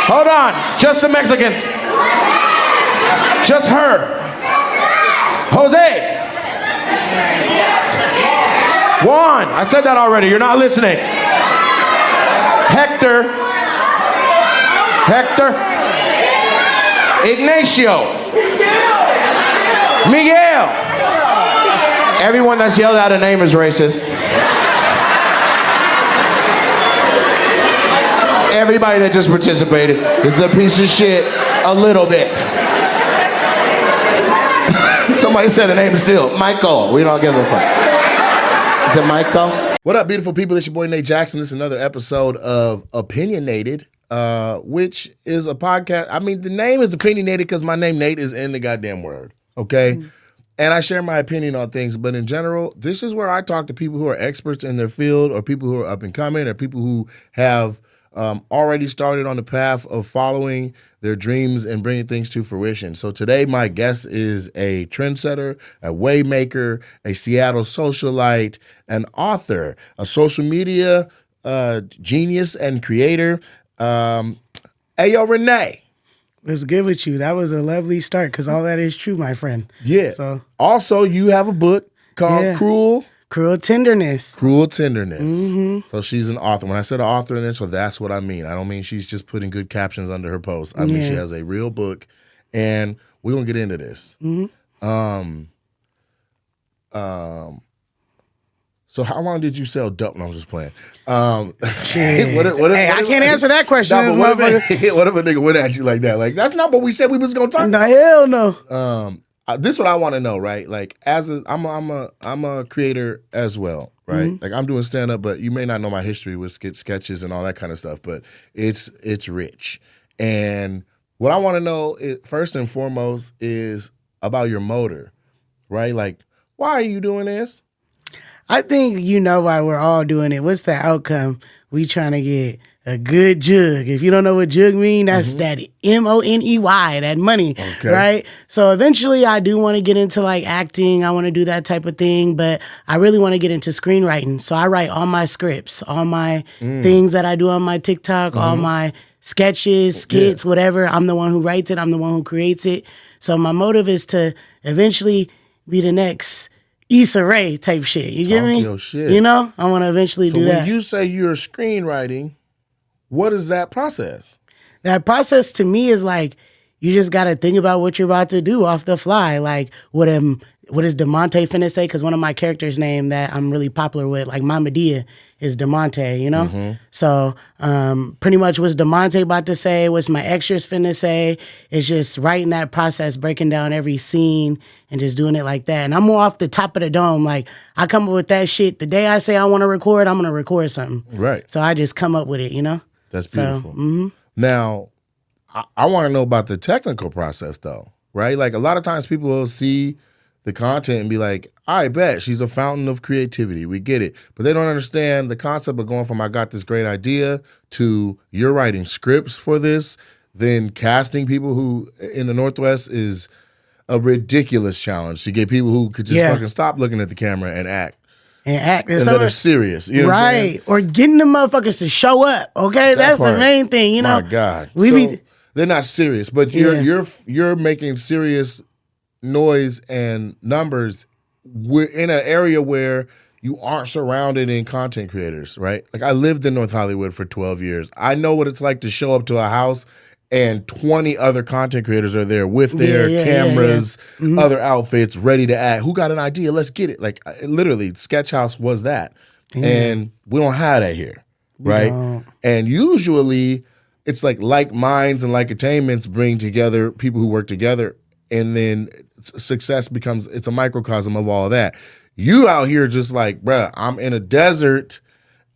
Hold on, just the Mexicans. Just her. Jose. Juan. I said that already. You're not listening. Hector. Hector. Ignacio. Miguel. Everyone that's yelled out a name is racist. Everybody that just participated is a piece of shit a little bit. Somebody said a name still. Michael. We don't give a fuck. Is it Michael? What up, beautiful people? It's your boy Nate Jackson. This is another episode of Opinionated, which is a podcast. I mean, the name is opinionated because my name Nate is in the goddamn word, okay? And I share my opinion on things, but in general, this is where I talk to people who are experts in their field or people who are up and coming or people who have already started on the path of following their dreams and bringing things to fruition. So today, my guest is a trendsetter, a waymaker, a Seattle socialite, an author, a social media genius and creator. Hey, yo, Renee. What's good with you? That was a lovely start because all that is true, my friend. Yeah. So also, you have a book called Cruel Tenderness. Cruel Tenderness. Mm-hmm. So she's an author. When I said author in this, so that's what I mean. I don't mean she's just putting good captions under her posts. I mean she has a real book, and we're gonna get into this. Mm-hmm. So how long did you sell dope? No, I'm just playing. I can't answer that question. No, what if a nigga went at you like that? Like, that's not what we said we was gonna talk about. No, hell no. This is what I want to know, right? Like, I'm a creator as well, right? Mm-hmm. Like, I'm doing stand up, but you may not know my history with sketches and all that kind of stuff, but it's rich. And what I want to know first and foremost is about your motor, right? Like, why are you doing this? I think you know why we're all doing it. What's the outcome? We trying to get a good jug. If you don't know what jug mean, that's that money, that money, right? So eventually I do want to get into like acting. I want to do that type of thing, but I really want to get into screenwriting. So I write all my scripts, all my things that I do on my TikTok, all my sketches, skits, whatever. I'm the one who writes it. I'm the one who creates it. So my motive is to eventually be the next Issa Rae type shit. You get me? Your shit. You know? I want to eventually do that. So when you say you're screenwriting, what is that process? That process to me is like, you just got to think about what you're about to do off the fly. Like, what is DeMonte finna say? Because one of my characters' name that I'm really popular with, like my Medea, is DeMonte, you know? Mm-hmm. So pretty much what's DeMonte about to say, what's my extras finna say, is just writing that process, breaking down every scene and just doing it like that. And I'm more off the top of the dome. Like, I come up with that shit. The day I say I want to record, I'm going to record something. Right. So I just come up with it, you know? That's beautiful. So, now, I want to know about the technical process, though, right? Like, a lot of times people will see the content and be like, I bet she's a fountain of creativity. We get it. But they don't understand the concept of going from I got this great idea to you're writing scripts for this, then casting people who in the Northwest is a ridiculous challenge to get people who could just fucking stop looking at the camera and act. And that are serious. You know what I'm saying? Or getting the motherfuckers to show up, okay? That's the main thing, you know? My God. They're not serious, but you're making serious noise and numbers. We're in an area where you aren't surrounded in content creators, right? Like, I lived in North Hollywood for 12 years. I know what it's like to show up to a house and 20 other content creators are there with their cameras, other outfits, ready to act. Who got an idea? Let's get it. Like, literally, Sketch House was that. And we don't have that here, right? And usually, it's like minds and like attainments bring together people who work together, and then success becomes, it's a microcosm of all of that. You out here just like, bruh, I'm in a desert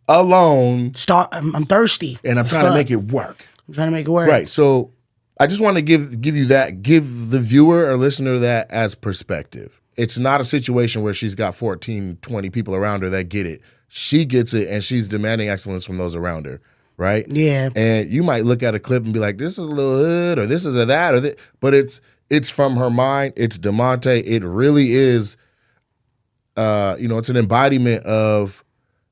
alone. I'm thirsty. And I'm trying to make it work. I'm trying to make it work. Right. So I just want to give you that, give the viewer or listener that as perspective. it's not a situation where she's got 14, 20 people around her that get it. She gets it, and she's demanding excellence from those around her, right? Yeah. And you might look at a clip and be like, this is a little hood, or this is a that, or that. But it's from her mind. It's DeMonte. It really is, it's an embodiment of,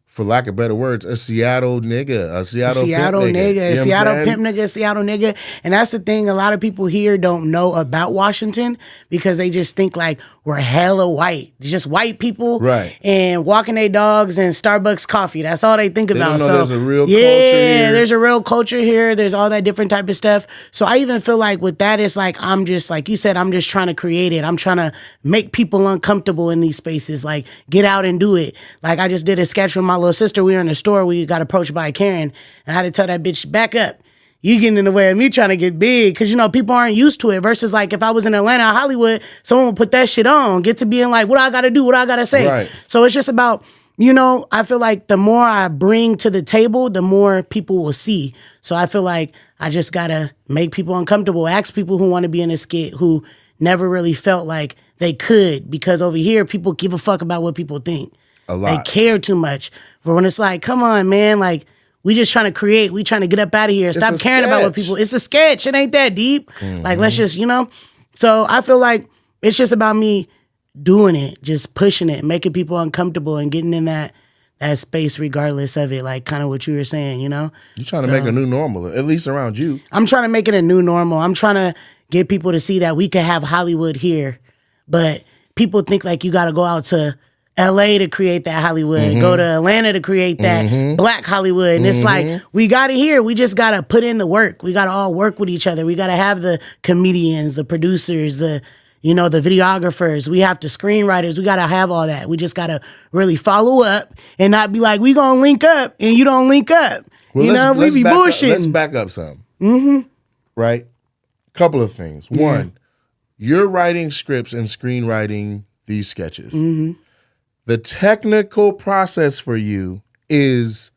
for lack of better words, a Seattle nigga, a Seattle pimp nigga, a Seattle pimp nigga, a Seattle nigga. And that's the thing, a lot of people here don't know about Washington because they just think like we're hella white. Just white people and walking their dogs and Starbucks coffee. That's all they think about. Don't know so there's a real culture here. There's a real culture here. There's all that different type of stuff. So I even feel like with that, it's like I'm just, like you said, I'm just trying to create it. I'm trying to make people uncomfortable in these spaces. Like, get out and do it. Like, I just did a sketch with my little sister. We were in the store. We got approached by a Karen, and I had to tell that bitch, back up. You getting in the way of me trying to get big, because, people aren't used to it. Versus, like, if I was in Atlanta or Hollywood, someone would put that shit on, get to being like, what I got to do, what I got to say. Right. So it's just about, I feel like the more I bring to the table, the more people will see. So I feel like I just got to make people uncomfortable, ask people who want to be in a skit who never really felt like they could, because over here, people give a fuck about what people think. A lot. They care too much. But when it's like, come on, man, like, we just trying to create. We trying to get up out of here. Stop caring about what people. It's a sketch. It ain't that deep. Like, let's just, So I feel like it's just about me doing it, just pushing it, making people uncomfortable and getting in that space regardless of it. Like, kind of what you were saying, You're trying to make a new normal, at least around you. I'm trying to make it a new normal. I'm trying to get people to see that we could have Hollywood here. But people think like you got to go out to LA to create that Hollywood, go to Atlanta to create that black Hollywood. And it's like, we got it here. We just got to put in the work. We got to all work with each other. We got to have the comedians, the producers, the videographers. We have the screenwriters. We got to have all that. We just got to really follow up and not be like, we going to link up and you don't link up. Well, we be bullshitting. Let's back up some. Right? Couple of things. One, you're writing scripts and screenwriting these sketches. The technical process for you is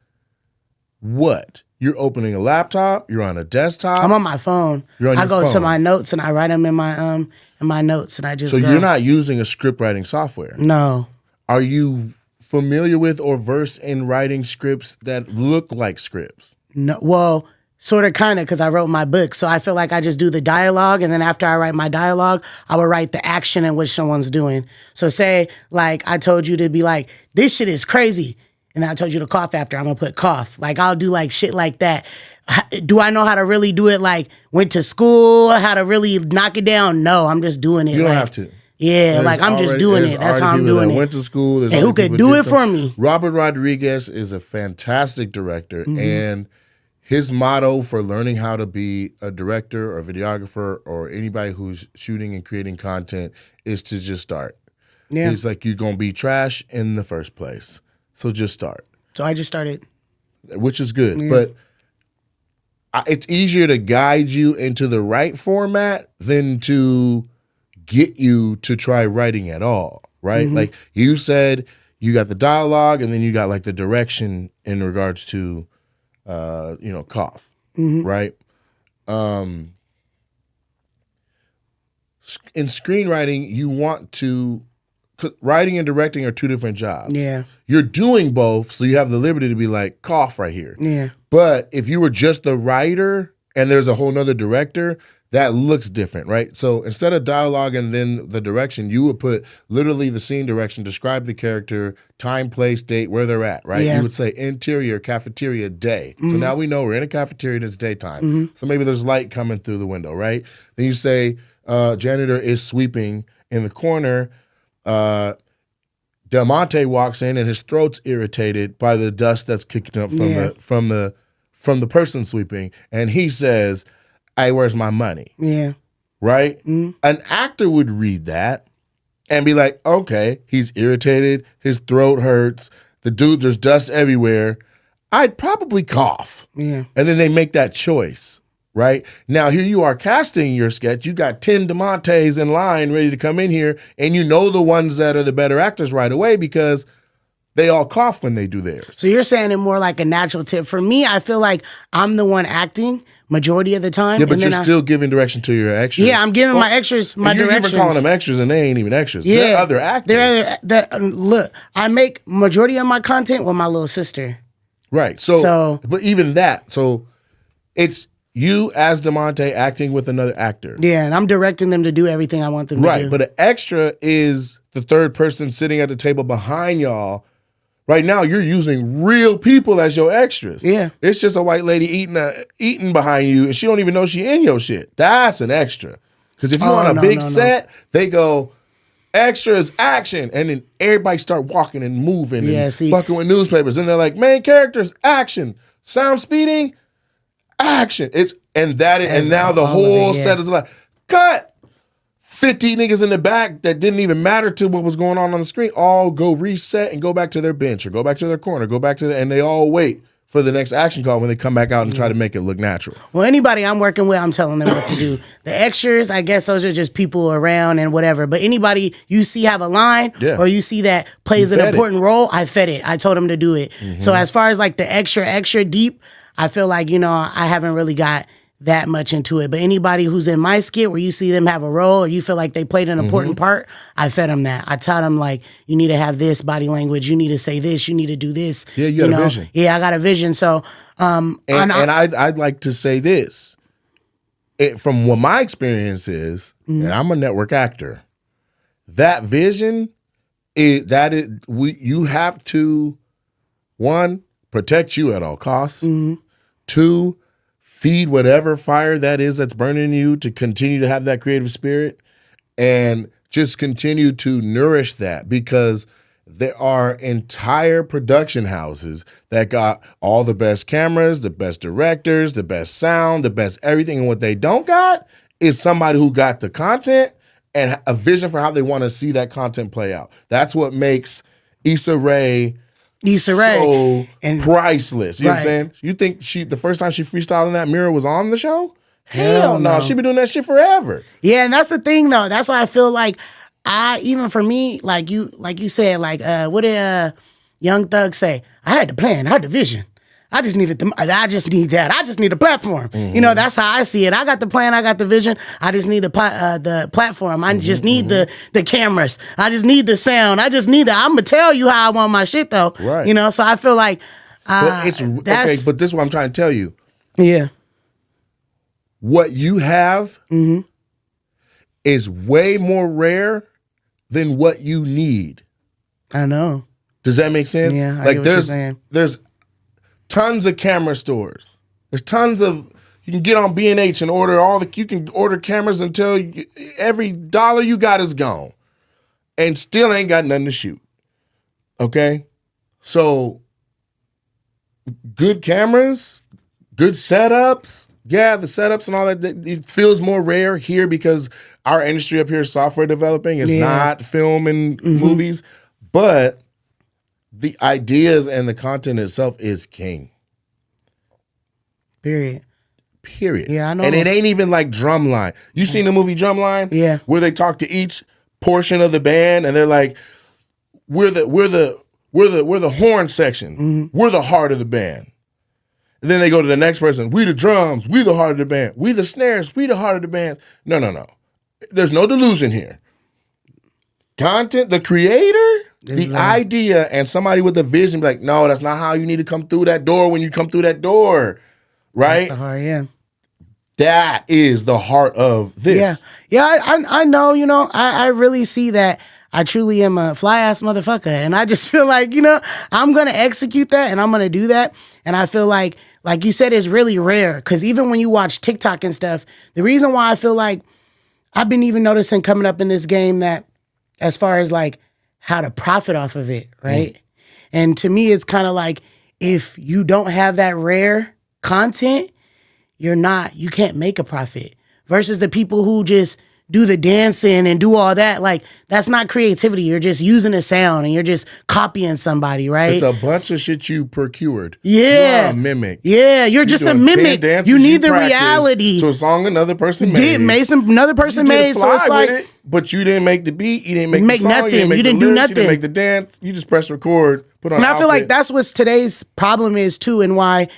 what? You're opening a laptop. You're on a desktop. I'm on my phone. You're on your I go phone. to my notes and I write them in my notes, and I just. So go. you're not using a script writing software. No. Are you familiar with or versed in writing scripts that look like scripts? No. Well, sort of, kind of, because I wrote my book. So I feel like I just do the dialogue, and then after I write my dialogue, I would write the action in which someone's doing. So say, like, I told you to be like, this shit is crazy. And I told you to cough after, I'm going to put cough. Like, I'll do, like, shit like that. Do I know how to really do it, like, went to school, how to really knock it down? No, I'm just doing it. You don't like, have to. Yeah, like, I'm just doing it. That's how I'm doing it. Went to school. And who could do it for me? Robert Rodriguez is a fantastic director, and his motto for learning how to be a director or videographer or anybody who's shooting and creating content is to just start. Yeah. He's like, you're going to be trash in the first place. So just start. So I just started. Which is good. Yeah. But it's easier to guide you into the right format than to get you to try writing at all, right? Like you said, you got the dialogue and then you got like the direction in regards to cough, right? In screenwriting, you want to, writing and directing are two different jobs. Yeah. You're doing both, so you have the liberty to be like, cough right here. Yeah. But if you were just the writer and there's a whole nother director, that looks different, right? So instead of dialogue and then the direction, you would put literally the scene direction, describe the character, time, place, date, where they're at, right? Yeah. You would say interior, cafeteria, day. So now we know we're in a cafeteria and it's daytime. So maybe there's light coming through the window, right? Then you say janitor is sweeping in the corner. DeMonte walks in and his throat's irritated by the dust that's kicking up from the person sweeping, and he says, "Hey, where's my money?" Yeah. Right? An actor would read that and be like, okay, he's irritated, his throat hurts, there's dust everywhere. I'd probably cough. Yeah. And then they make that choice. Right? Now, here you are casting your sketch. You got 10 DeMontes in line ready to come in here, and you know the ones that are the better actors right away because they all cough when they do theirs. So you're saying it more like a natural tip. For me, I feel like I'm the one acting, majority of the time. Yeah, but and you're then still giving direction to your extras. Yeah, I'm giving my extras my you're directions. even calling them extras, and they ain't even extras. Yeah, They're other actors. Look, I make majority of my content with my little sister. Right. So, but even that, so it's you as DeMonte acting with another actor. Yeah, and I'm directing them to do everything I want them to do. Right, but an extra is the third person sitting at the table behind y'all. Right now, you're using real people as your extras. Yeah. It's just a white lady eating behind you, and she don't even know she in your shit. That's an extra. Because if you're on a big set, they go, extras, action, and then everybody start walking and moving and fucking with newspapers. And they're like, main characters, action. Sound speeding, action. And now the whole set is like, cut. 50 niggas in the back that didn't even matter to what was going on the screen all go reset and go back to their bench or go back to their corner, and they all wait for the next action call when they come back out and try to make it look natural. Well, anybody I'm working with, I'm telling them what to do. The extras, I guess those are just people around and whatever. But anybody you see have a line or you see that plays an important role, I fed it. I told them to do it. So as far as like the extra deep, I feel like, I haven't really got that much into it. But anybody who's in my skit where you see them have a role or you feel like they played an important part, I fed them that. I taught them like, you need to have this body language. You need to say this. You need to do this. Yeah, you got a vision. Yeah, I got a vision. So, and I'd like to say this. From what my experience is, and I'm a network actor, that vision you have to, one, protect you at all costs. Two, feed whatever fire that is that's burning you to continue to have that creative spirit and just continue to nourish that, because there are entire production houses that got all the best cameras, the best directors, the best sound, the best everything. And what they don't got is somebody who got the content and a vision for how they want to see that content play out. That's what makes Issa Rae so priceless. You know what I'm saying? You think the first time she freestyled in that mirror was on the show? Hell no. She been doing that shit forever. Yeah, and that's the thing though. That's why I feel like even for me, like you said, like what did Young Thug say? I had the plan, I had the vision. I just need that. I just need a platform. That's how I see it. I got the plan. I got the vision. I just need the platform. I just need the cameras. I just need the sound. I just need I'm gonna tell you how I want my shit though. Right. So I feel like but it's okay. But this is what I'm trying to tell you. Yeah. What you have is way more rare than what you need. I know. Does that make sense? Yeah. I get what you're saying. There's tons of camera stores. There's tons of, you can get on B&H and order you can order cameras until every dollar you got is gone and still ain't got nothing to shoot. Okay? So good cameras, good setups. Yeah, the setups and all that, it feels more rare here because our industry up here is software developing. It's not film and movies, but the ideas and the content itself is king. Period. Yeah, I know. And it ain't even like Drumline. You seen the movie Drumline? Yeah. Where they talk to each portion of the band and they're like, we're the horn section. We're the heart of the band. And then they go to the next person. We the drums. We the heart of the band. We the snares. We the heart of the band. No. There's no delusion here. Content, the creator, the idea, and somebody with a vision be like, no, that's not how you need to come through that door when you come through that door. Right? That's the heart, yeah. That is the heart of this. Yeah, I know, I really see that I truly am a fly-ass motherfucker. And I just feel like, I'm going to execute that and I'm going to do that. And I feel like you said, it's really rare. Because even when you watch TikTok and stuff, the reason why I feel like I've been even noticing coming up in this game that as far as like how to profit off of it, right? And to me, it's kind of like if you don't have that rare content, you can't make a profit. Versus the people who just do the dancing and do all that, like that's not creativity. You're just using a sound and you're just copying somebody, right? It's a bunch of shit you procured. Yeah. You're a mimic. Yeah, you're just a mimic. You need the reality to a song another person made. Another person made, so it's like it, but you didn't make the beat, you didn't make the song, nothing. You didn't do nothing. You didn't make the dance. You just press record, put on. And I feel like that's what today's problem is too, and why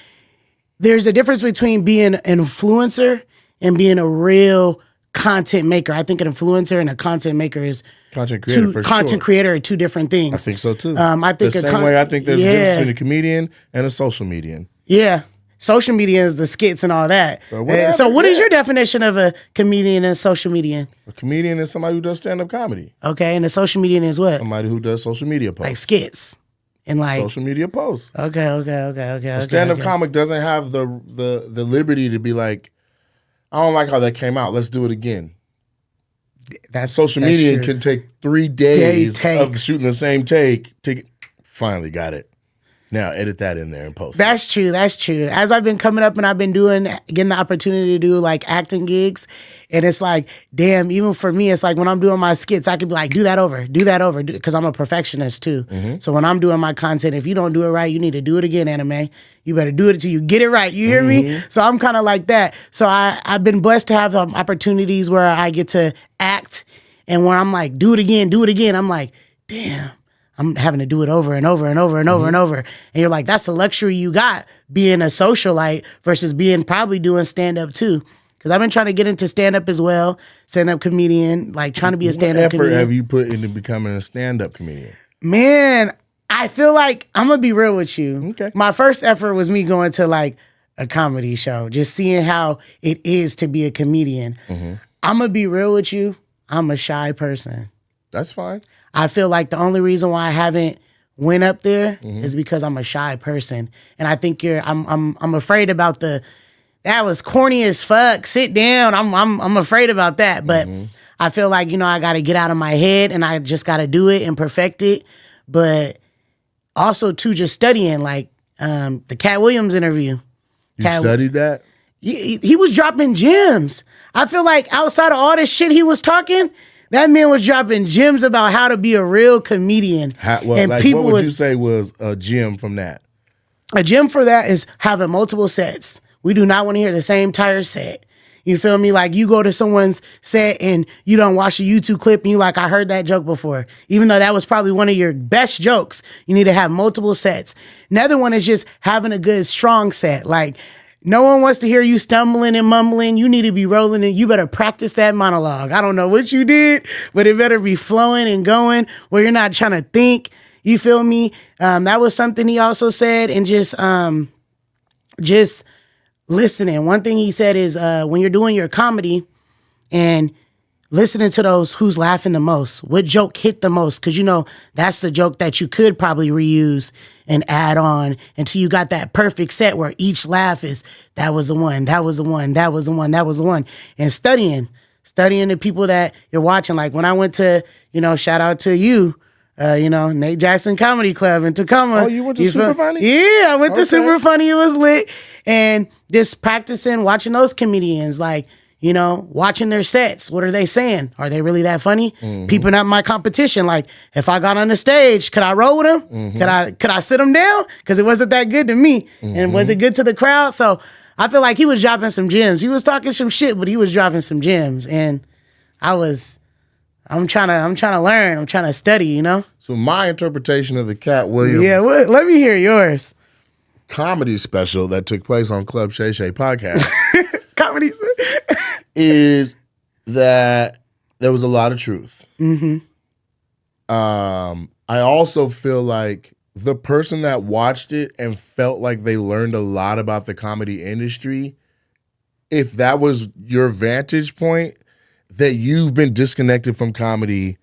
there's a difference between being an influencer and being a real content maker. I think an influencer and a content maker is content creator. Content creator are two different things. I think so too. I think the same way I think there's a difference between a comedian and a social median. Yeah. Social media is the skits and all that. So what is your definition of a comedian and social median? A comedian is somebody who does stand-up comedy. Okay, and a social median is what? Somebody who does social media posts. Like skits. And like social media posts. Okay. A stand-up comic doesn't have the liberty to be like, I don't like how that came out. Let's do it again. Social media can take 3 days of shooting the same take to finally got it. Now edit that in there and post it. That's true. As I've been coming up and I've been getting the opportunity to do like acting gigs, and it's like, damn, even for me, it's like when I'm doing my skits, I could be like, do that over, because I'm a perfectionist too. Mm-hmm. So when I'm doing my content, if you don't do it right, you need to do it again, anime. You better do it until you get it right. You hear me? So I'm kind of like that. So I've been blessed to have opportunities where I get to act, and when I'm like, do it again, I'm like, damn. I'm having to do it over and over and over and over and over. And you're like, that's the luxury you got being a socialite versus probably doing stand-up too. Because I've been trying to get into stand-up as well, stand-up comedian, like trying to be a stand-up comedian. What effort have you put into becoming a stand-up comedian? Man, I feel like, I'm going to be real with you. Okay. My first effort was me going to like a comedy show, just seeing how it is to be a comedian. Mm-hmm. I'm going to be real with you. I'm a shy person. That's fine. I feel like the only reason why I haven't went up there is because I'm a shy person, and I think I'm afraid about that was corny as fuck. Sit down. I'm afraid about that, but I feel like I got to get out of my head, and I just got to do it and perfect it. But also too, just studying like the Cat Williams interview. You studied that? He was dropping gems. I feel like outside of all this shit he was talking, that man was dropping gems about how to be a real comedian. What would you say was a gem from that? A gem for that is having multiple sets. We do not want to hear the same entire set. You feel me? Like you go to someone's set and you don't watch a YouTube clip and you like, I heard that joke before. Even though that was probably one of your best jokes, you need to have multiple sets. Another one is just having a good, strong set. Like, no one wants to hear you stumbling and mumbling. You need to be rolling, and you better practice that monologue. I don't know what you did, but it better be flowing and going where you're not trying to think. You feel me? That was something he also said, and just listening. One thing he said is when you're doing your comedy and listening to those who's laughing the most, what joke hit the most, because that's the joke that you could probably reuse and add on until you got that perfect set where each laugh is, that was the one, that was the one, that was the one, that was the one. And studying the people that you're watching. Like when I went to, shout out to you, Nate Jackson Comedy Club in Tacoma. Oh, you went to Super Funny? Yeah, I went to Super Funny. It was lit. And just practicing, watching those comedians, like, watching their sets. What are they saying? Are they really that funny? Mm-hmm. Peeping at my competition. Like, if I got on the stage, could I roll with them? Mm-hmm. Could I sit them down? Because it wasn't that good to me. Mm-hmm. And was it good to the crowd? So I feel like he was dropping some gems. He was talking some shit, but he was dropping some gems. And I'm trying to learn. I'm trying to study, So my interpretation of the Cat Williams. Yeah, let me hear yours. Comedy special that took place on Club Shay Shay podcast. Comedy is that there was a lot of truth. Mm-hmm. I also feel like the person that watched it and felt like they learned a lot about the comedy industry, if that was your vantage point, that you've been disconnected from comedy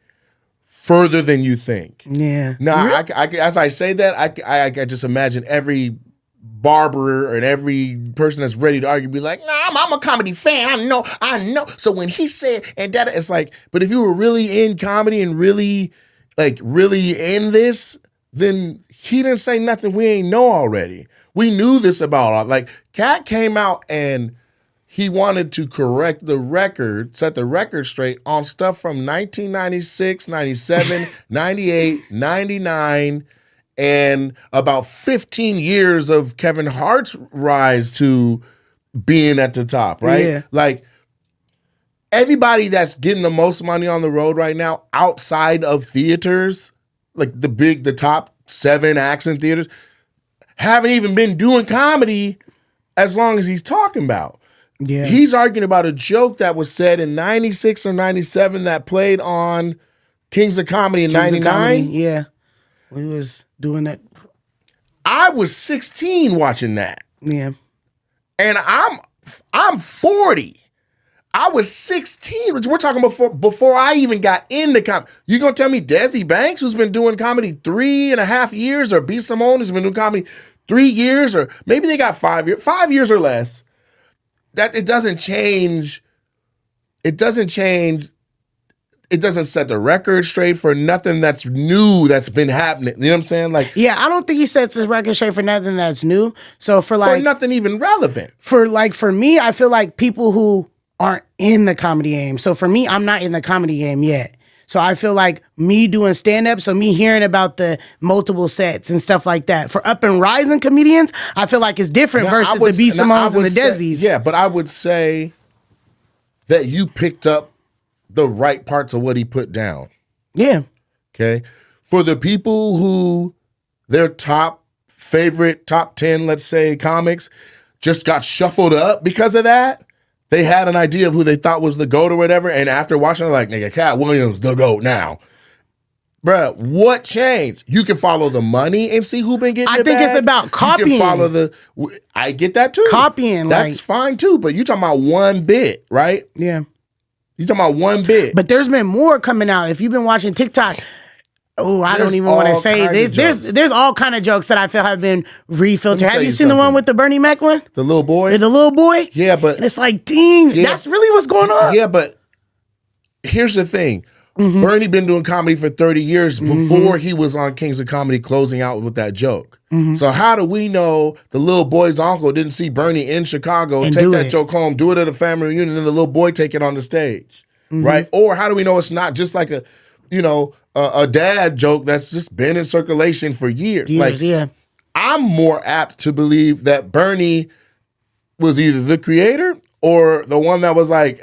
further than you think. Yeah. Now, as I say that, I just imagine every barber and every person that's ready to argue be like, nah, I'm a comedy fan. I know. So when he said, and that, it's like, but if you were really in comedy and really in this, then he didn't say nothing we ain't know already. We knew this about, like, Cat came out and he wanted to correct the record, set the record straight on stuff from 1996, 97, 98, 99, and about 15 years of Kevin Hart's rise to being at the top, right? Yeah. Like, everybody that's getting the most money on the road right now outside of theaters, like the top 7 acts in theaters, haven't even been doing comedy as long as he's talking about. Yeah. He's arguing about a joke that was said in 96 or 97 that played on Kings of Comedy in 99. Yeah. We was doing that. I was 16 watching that. Yeah. And I'm 40. I was 16. We're talking before I even got into comedy. You gonna tell me Desi Banks, who's been doing comedy 3.5 years, or B. Simone, who's been doing comedy 3 years, or maybe they got 5 years or less, that it doesn't change. It doesn't change. It doesn't set the record straight for nothing that's new that's been happening. You know what I'm saying? Like, yeah, I don't think he sets his record straight for nothing that's new. So for nothing even relevant. For me, I feel like people who aren't in the comedy game. So for me, I'm not in the comedy game yet. So I feel like me doing stand-up, so me hearing about the multiple sets and stuff like that. For up and rising comedians, I feel like it's different versus the B. Simones and the Desis. Yeah, but I would say that you picked up the right parts of what he put down. Yeah. Okay. For the people who their top 10, let's say, comics just got shuffled up because of that, they had an idea of who they thought was the GOAT or whatever, and after watching it, like, nigga, Cat Williams, the GOAT now. Bruh, what changed? You can follow the money and see who been getting I think it's about copying. You can follow I get that too. Copying. That's fine too, but you talking about one bit, right? Yeah. You talking about one bit. But there's been more coming out. If you've been watching TikTok, I don't even want to say this. There's all kind of jokes that I feel have been refiltered. Have you seen the one with the Bernie Mac one? The little boy? The little boy? Yeah, but... And it's like, dang, that's really what's going on. Yeah, but here's the thing. Mm-hmm. Bernie been doing comedy for 30 years before he was on Kings of Comedy closing out with that joke. Mm-hmm. So how do we know the little boy's uncle didn't see Bernie in Chicago, and take that joke home, do it at a family reunion, and the little boy take it on the stage, right? Or how do we know it's not just like a dad joke that's just been in circulation for years? I'm more apt to believe that Bernie was either the creator or the one that was like,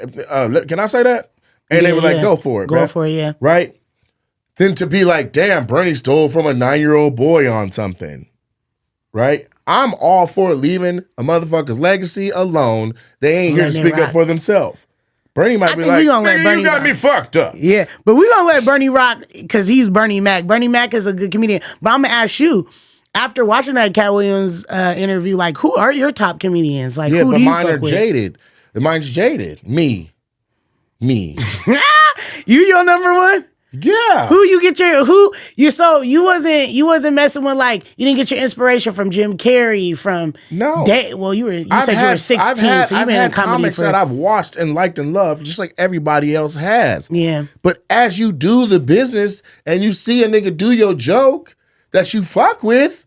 can I say that? And they were like, go for it, Go for it, yeah. Right? Then to be like, damn, Bernie stole from a 9-year-old boy on something. Right? I'm all for leaving a motherfucker's legacy alone. They ain't here to speak up for themselves. Bernie might be like, nigga, you got me fucked up. Yeah, but we're going to let Bernie rock because he's Bernie Mac. Bernie Mac is a good comedian. But I'm going to ask you, after watching that Cat Williams interview, like, who are your top comedians? Like, who do you fuck with? Mine are jaded. Mine's jaded. Me. You your number one? Yeah. You wasn't messing with, like, you didn't get your inspiration from Jim Carrey, from No. you said you were 16, so you've been in comedy comics that I've watched and liked and loved, just like everybody else has. Yeah. But as you do the business and you see a nigga do your joke that you fuck with,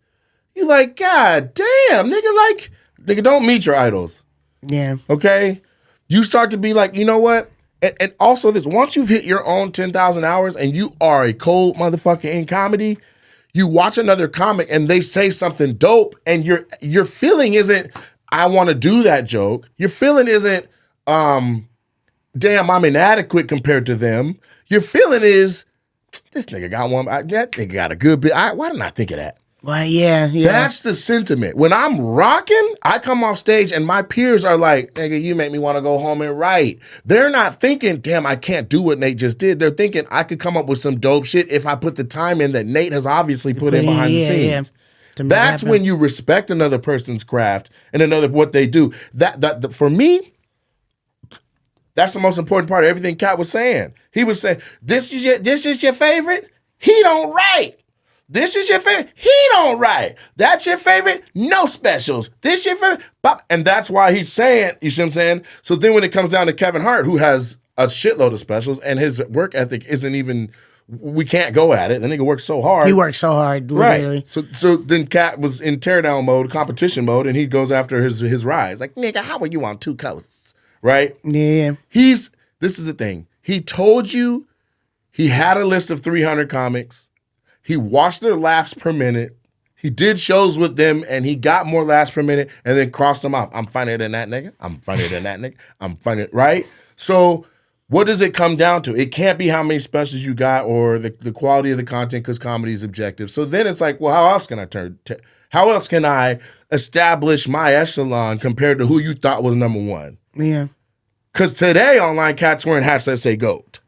you like, God damn, nigga, don't meet your idols. Yeah. Okay? You start to be like, you know what? And also this, once you've hit your own 10,000 hours and you are a cold motherfucker in comedy, you watch another comic and they say something dope and your feeling isn't, I want to do that joke. Your feeling isn't, damn, I'm inadequate compared to them. Your feeling is, this nigga got one, that nigga got a good bit. Why didn't I think of that? Well, yeah. That's the sentiment. When I'm rocking, I come off stage and my peers are like, nigga, you make me want to go home and write. They're not thinking, damn, I can't do what Nate just did. They're thinking I could come up with some dope shit if I put the time in that Nate has obviously put in behind the scenes. Yeah. That's when you respect another person's craft and what they do. That for me, that's the most important part of everything Cat was saying. He was saying, this is your favorite? He don't write. This is your favorite? He don't write. That's your favorite? No specials. This your favorite? And that's why he's saying, you see what I'm saying? So then when it comes down to Kevin Hart, who has a shitload of specials and his work ethic isn't even, we can't go at it. The nigga works so hard. He works so hard, literally. Right. So then Cat was in teardown mode, competition mode, and he goes after his rise. Like, nigga, how are you on two coasts? Right? Yeah. This is the thing. He told you he had a list of 300 comics. He watched their laughs per minute. He did shows with them, and he got more laughs per minute, and then crossed them off. I'm funnier than that nigga. I'm funnier than that nigga. I'm funnier, right? So what does it come down to? It can't be how many specials you got or the quality of the content because comedy is objective. So then it's like, well, how else can I establish my echelon compared to who you thought was number one? Yeah. Because today online cats wearing hats that say GOAT.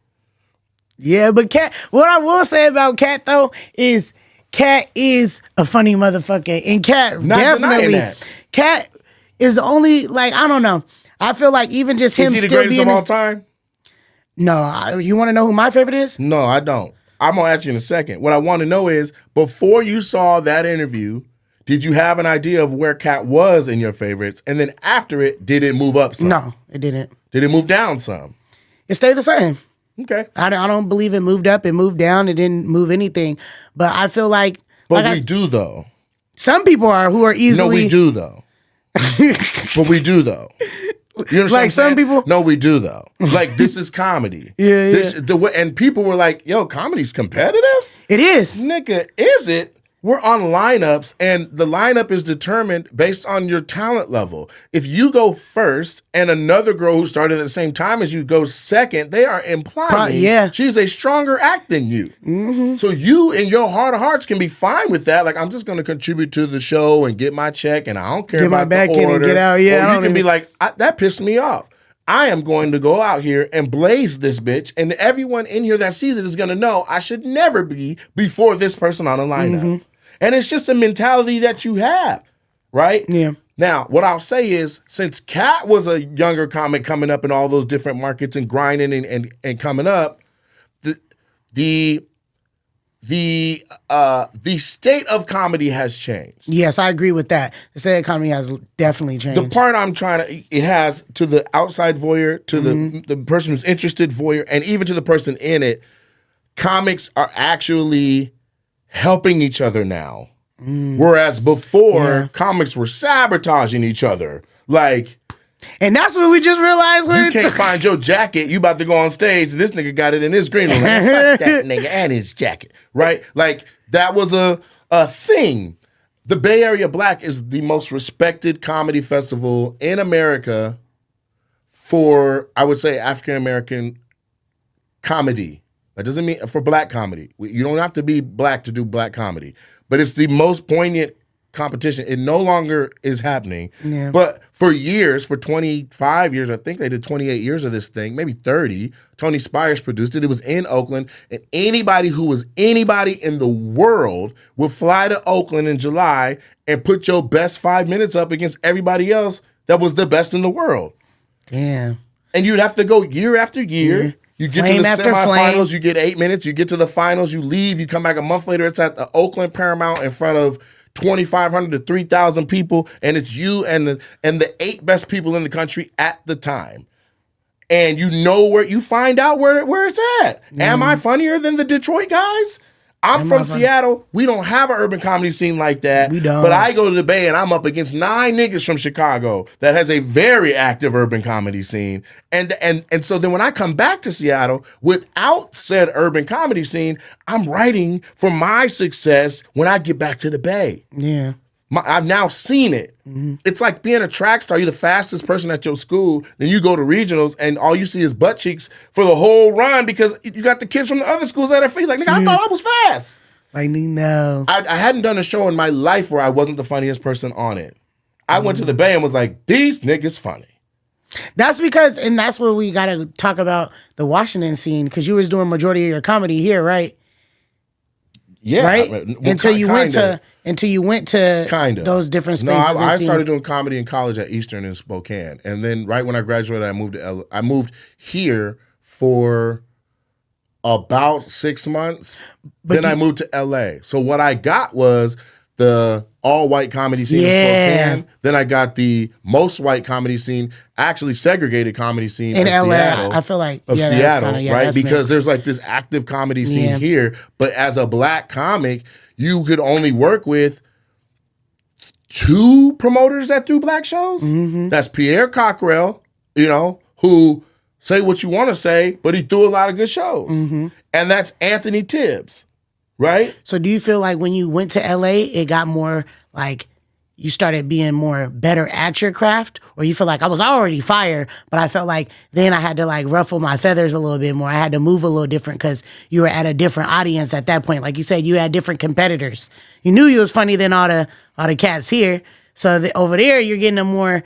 Yeah, but Cat, what I will say about Cat though is Cat is a funny motherfucker. And Cat Not denying definitely, that. Cat is only, like, I don't know. I feel like even just him Is he the still greatest being of all time? No, you want to know who my favorite is? No, I don't. I'm going to ask you in a second. What I want to know is, before you saw that interview, did you have an idea of where Cat was in your favorites? And then after it, did it move up some? No, it didn't. Did it move down some? It stayed the same. Okay. I don't believe it moved up. It moved down. It didn't move anything. But I feel like... But like we do, though. Some people are who are easily... No, we do, though. But we do, though. You understand Like some people... No, we do, though. Like, this is comedy. Yeah, And people were like, yo, comedy's competitive? It is. Nigga, is it? We're on lineups, and the lineup is determined based on your talent level. If you go first and another girl who started at the same time as you goes second, they are implying she's a stronger act than you. Mm-hmm. So you, in your heart of hearts, can be fine with that. Like, I'm just going to contribute to the show and get my check, and I don't care about the order. Get my back in and get out. Yeah, or you can be like, that pissed me off. I am going to go out here and blaze this bitch, and everyone in here that sees it is going to know I should never be before this person on the lineup. Mm-hmm. And it's just a mentality that you have, right? Yeah. Now, what I'll say is, since Cat was a younger comic coming up in all those different markets and grinding and coming up, the state of comedy has changed. Yes, I agree with that. The state of comedy has definitely changed. The part I'm trying to, it has to the outside voyeur, to the person who's interested voyeur, and even to the person in it, comics are actually helping each other now. Whereas before, comics were sabotaging each other. Like, and that's what we just realized. You can't find your jacket. You about to go on stage. And this nigga got it in his green room. Like, fuck that nigga and his jacket. Right? Like, that was a thing. The Bay Area Black is the most respected comedy festival in America for, I would say, African-American comedy. That doesn't mean for black comedy. You don't have to be black to do black comedy. But it's the most poignant competition. It no longer is happening. Yeah. But for years, for 25 years, I think they did 28 years of this thing, maybe 30. Tony Spires produced it. It was in Oakland. And anybody who was anybody in the world would fly to Oakland in July and put your best 5 minutes up against everybody else that was the best in the world. Damn. And you'd have to go year after year. Yeah. You get to the semifinals, you get 8 minutes. You get to the finals, you leave. You come back a month later, it's at the Oakland Paramount in front of 2,500 to 3,000 people, and it's you and the 8 best people in the country at the time. And you know where you find out where it's at. Am I funnier than the Detroit guys? I'm from Seattle. We don't have an urban comedy scene like that. We don't. But I go to the Bay and I'm up against 9 niggas from Chicago that has a very active urban comedy scene. And so then when I come back to Seattle without said urban comedy scene, I'm writing for my success when I get back to the Bay. Yeah. I've now seen it. Mm-hmm. It's like being a track star. You're the fastest person at your school. Then you go to regionals and all you see is butt cheeks for the whole run because you got the kids from the other schools at their feet. Like, nigga, I thought I was fast. Like, no. I hadn't done a show in my life where I wasn't the funniest person on it. I went to the Bay and was like, these niggas funny. That's because, and that's where we got to talk about the Washington scene because you was doing majority of your comedy here, right? Yeah. Right? Well, until you went to kinda. Those different spaces. No, I started doing comedy in college at Eastern in Spokane. And then right when I graduated, I moved here for about 6 months. Then I moved to LA. So what I got was the all-white comedy scene in Spokane. Then I got the most white comedy scene, actually segregated comedy scene in LA. Seattle, I feel like Seattle, right? Because there's like this active comedy scene here, but as a black comic, you could only work with 2 promoters that do black shows. Mm-hmm. That's Pierre Cockrell, who say what you want to say, but he threw a lot of good shows. Mm-hmm. And that's Anthony Tibbs. Right? So do you feel like when you went to LA, it got more like you started being more better at your craft, or you feel like I was already fire, but I felt like then I had to like ruffle my feathers a little bit more. I had to move a little different because you were at a different audience at that point. Like you said, you had different competitors. You knew you was funny than all the cats here. So over there, you're getting a more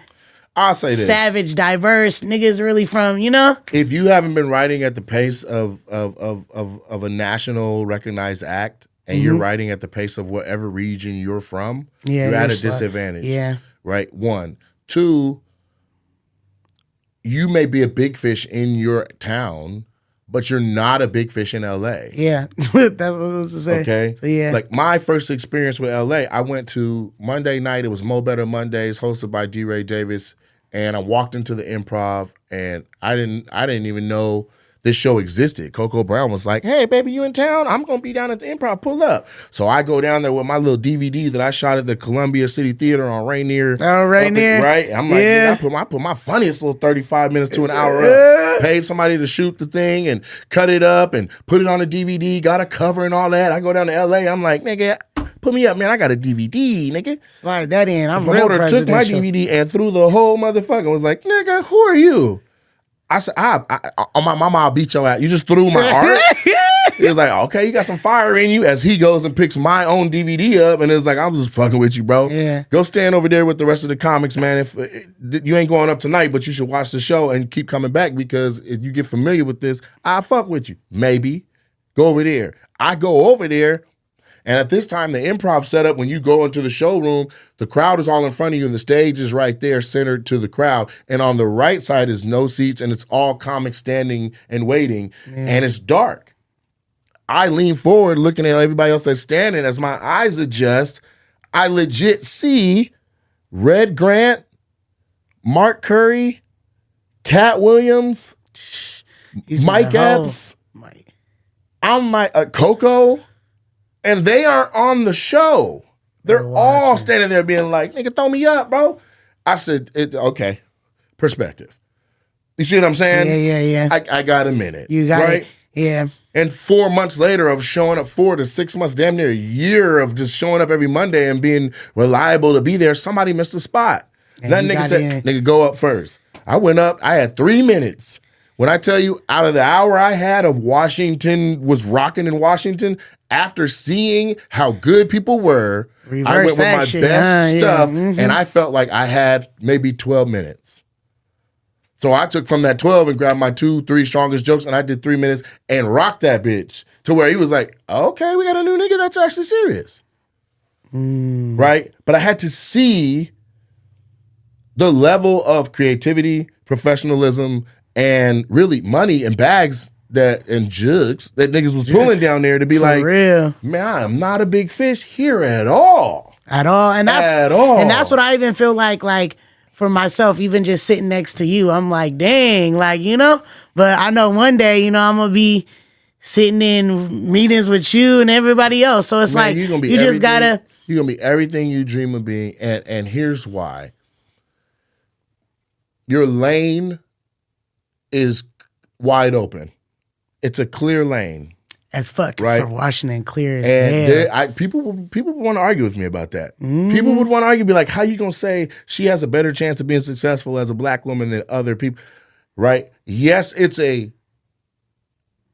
I'll say this. savage, diverse niggas really from, you know? If you haven't been writing at the pace of a national recognized act, and you're writing at the pace of whatever region you're from, you're at a disadvantage. Yeah. Right? 1. 2, you may be a big fish in your town, but you're not a big fish in LA. Yeah. That's what I was to say. Okay? So, yeah. Like my first experience with LA, I went to Monday night. It was Mo Better Mondays, hosted by D. Ray Davis. And I walked into the improv, and I didn't even know this show existed. Coco Brown was like, "Hey, baby, you in town? I'm going to be down at the improv. Pull up." So I go down there with my little DVD that I shot at the Columbia City Theater on Rainier. Oh, Rainier. Right? I'm like, yeah. I put my funniest little 35 minutes to an hour up. Paid somebody to shoot the thing and cut it up and put it on a DVD, got a cover and all that. I go down to LA. I'm like, nigga, put me up, man. I got a DVD, nigga. Slide that in. I'm the real promoter took my DVD and threw the whole motherfucker and was like, nigga, who are you? I said, on my mama, I'll beat your ass. You just threw my art? He was like, okay, you got some fire in you, as he goes and picks my own DVD up, and it's like, I'm just fucking with you, bro. Yeah. Go stand over there with the rest of the comics, man. If you ain't going up tonight, but you should watch the show and keep coming back, because if you get familiar with this, I'll fuck with you. Maybe. Go over there. I go over there. And at this time, the improv setup, when you go into the showroom, the crowd is all in front of you and the stage is right there centered to the crowd. And on the right side is no seats and it's all comics standing and waiting. And it's dark. I lean forward looking at everybody else that's standing. As my eyes adjust, I legit see Red Grant, Mark Curry, Cat Williams, Mike Epps, I'm Coco. And they aren't on the show. They're all standing there being like, nigga, throw me up, bro. I said, okay, perspective. You see what I'm saying? Yeah. I got a minute. You got right? it. Yeah. And 4 months later of showing up, 4 to 6 months, damn near a year of just showing up every Monday and being reliable to be there, somebody missed a spot. And that nigga said, nigga, go up first. I went up. I had 3 minutes. When I tell you, out of the hour I had of Washington was rocking in Washington, after seeing how good people were, I went with my best stuff, and I felt like I had maybe 12 minutes. So I took from that 12 and grabbed my 2-3 strongest jokes, and I did 3 minutes and rocked that bitch to where he was like, okay, we got a new nigga that's actually serious. Right? But I had to see the level of creativity, professionalism, and really money and bags and jugs that niggas was pulling down there to be like, real. Man, I'm not a big fish here at all. At all. And that's what I even feel like for myself, even just sitting next to you, I'm like, dang, like, you know, but I know one day, you know, I'm going to be sitting in meetings with you and everybody else. So it's like, you just got to. You're going to be everything you dream of being. And here's why. Your lane is wide open. It's a clear lane. As fuck, right? For Washington, clear as hell. People would want to argue with me about that. People would want to argue, be like, how you going to say she has a better chance of being successful as a black woman than other people, right? Yes, it's a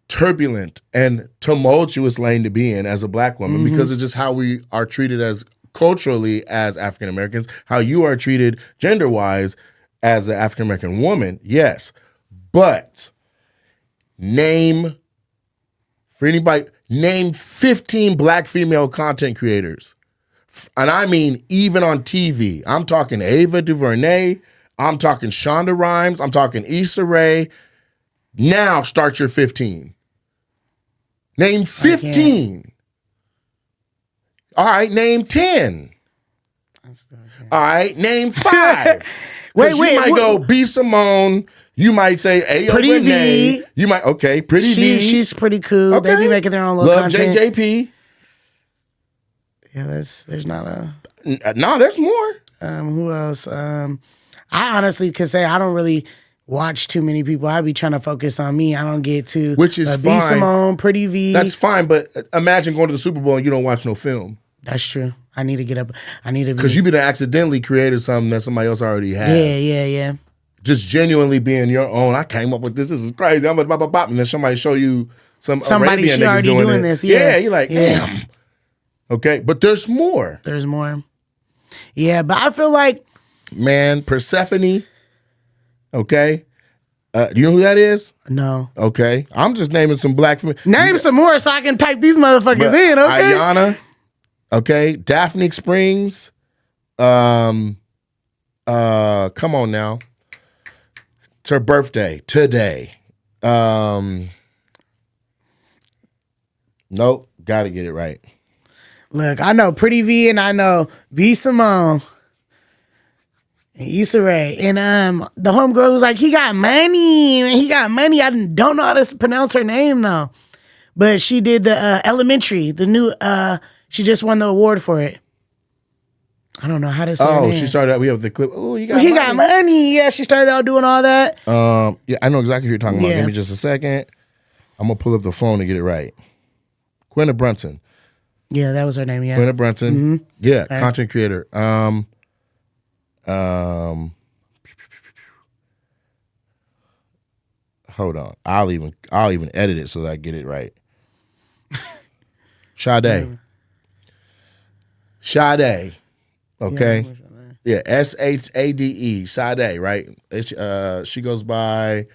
turbulent and tumultuous lane to be in as a black woman because it's just how we are treated as culturally as African Americans, how you are treated gender-wise as an African American woman, yes. But name 15 black female content creators. And I mean, even on TV. I'm talking Ava DuVernay. I'm talking Shonda Rhimes. I'm talking Issa Rae. Now start your 15. Name 15. All right, name 10. All right, name 5. You might go B. Simone. You might say Ayo Pretty Renee. V. You might, Pretty V. She's pretty cool. Okay. They be making their own little Love content. JJP. Yeah, there's not a. No, there's more. Who else? I honestly could say I don't really watch too many people. I be trying to focus on me. I don't get to Which is B. fine. Simone, Pretty V. That's fine, but imagine going to the Super Bowl and you don't watch no film. That's true. I need to get up. I need to Because you've been accidentally created something that somebody else already has. Yeah. Just genuinely being your own. I came up with this. This is crazy. I'm gonna bop, and then somebody show you somebody Arabian she niggas already doing this. Yeah, you're like, damn. Okay, but there's more. There's more. Yeah, but I feel like, man, Persephone. Okay, do you know who that is? No. Okay, I'm just naming some black. Name some more so I can type these motherfuckers in. Okay, Ayana. Okay, Daphne Springs. Come on now. It's her birthday today. Nope, gotta get it right. Look, I know Pretty V and I know B Simone and Issa Rae. And the homegirl was like, he got money. Man, he got money. I don't know how to pronounce her name though. But she did the Elementary, the new she just won the award for it. I don't know how to say her name. She started out, we have the clip. Oh, he got money. Yeah, she started out doing all that. Yeah, I know exactly who you're talking about. Give me just a second. I'm gonna pull up the phone to get it right. Quinta Brunson. Yeah, that was her name, yeah. Quinta Brunson. Mm-hmm. Yeah, right. Content creator. Hold on. I'll even edit it so that I get it right. Sade. Sade. Okay. Yeah, Shade. Sade, right? She goes by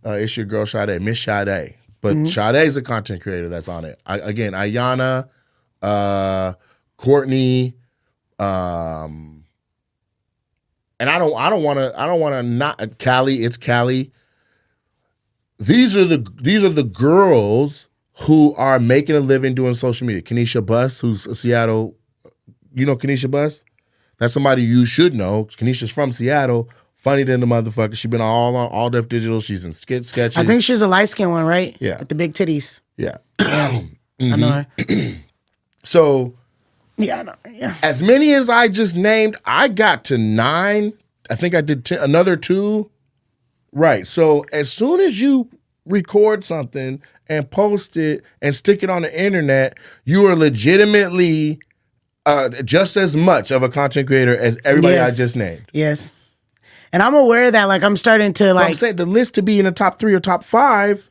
it's your girl Sade, Miss Sade. But Sade's a content creator that's on it. Again, Ayana, Courtney, and I don't want to not Callie. It's Callie. These are the girls who are making a living doing social media. Kenesha Buss, who's a Seattle. You know Kenesha Buss? That's somebody you should know. Kenesha's from Seattle. Funny than the motherfucker. She's been on All Def Digital. She's in sketches. I think she's a light-skinned one, right? Yeah. With the big titties. Yeah. I know her. So, yeah, I know her. Yeah. As many as I just named, I got to 9. I think I did another 2. Right. So as soon as you record something and post it and stick it on the internet, you are legitimately just as much of a content creator as everybody I just named. Yes. And I'm aware that, like, I'm starting to, like... I'm saying the list to be in the top 3 or top 5,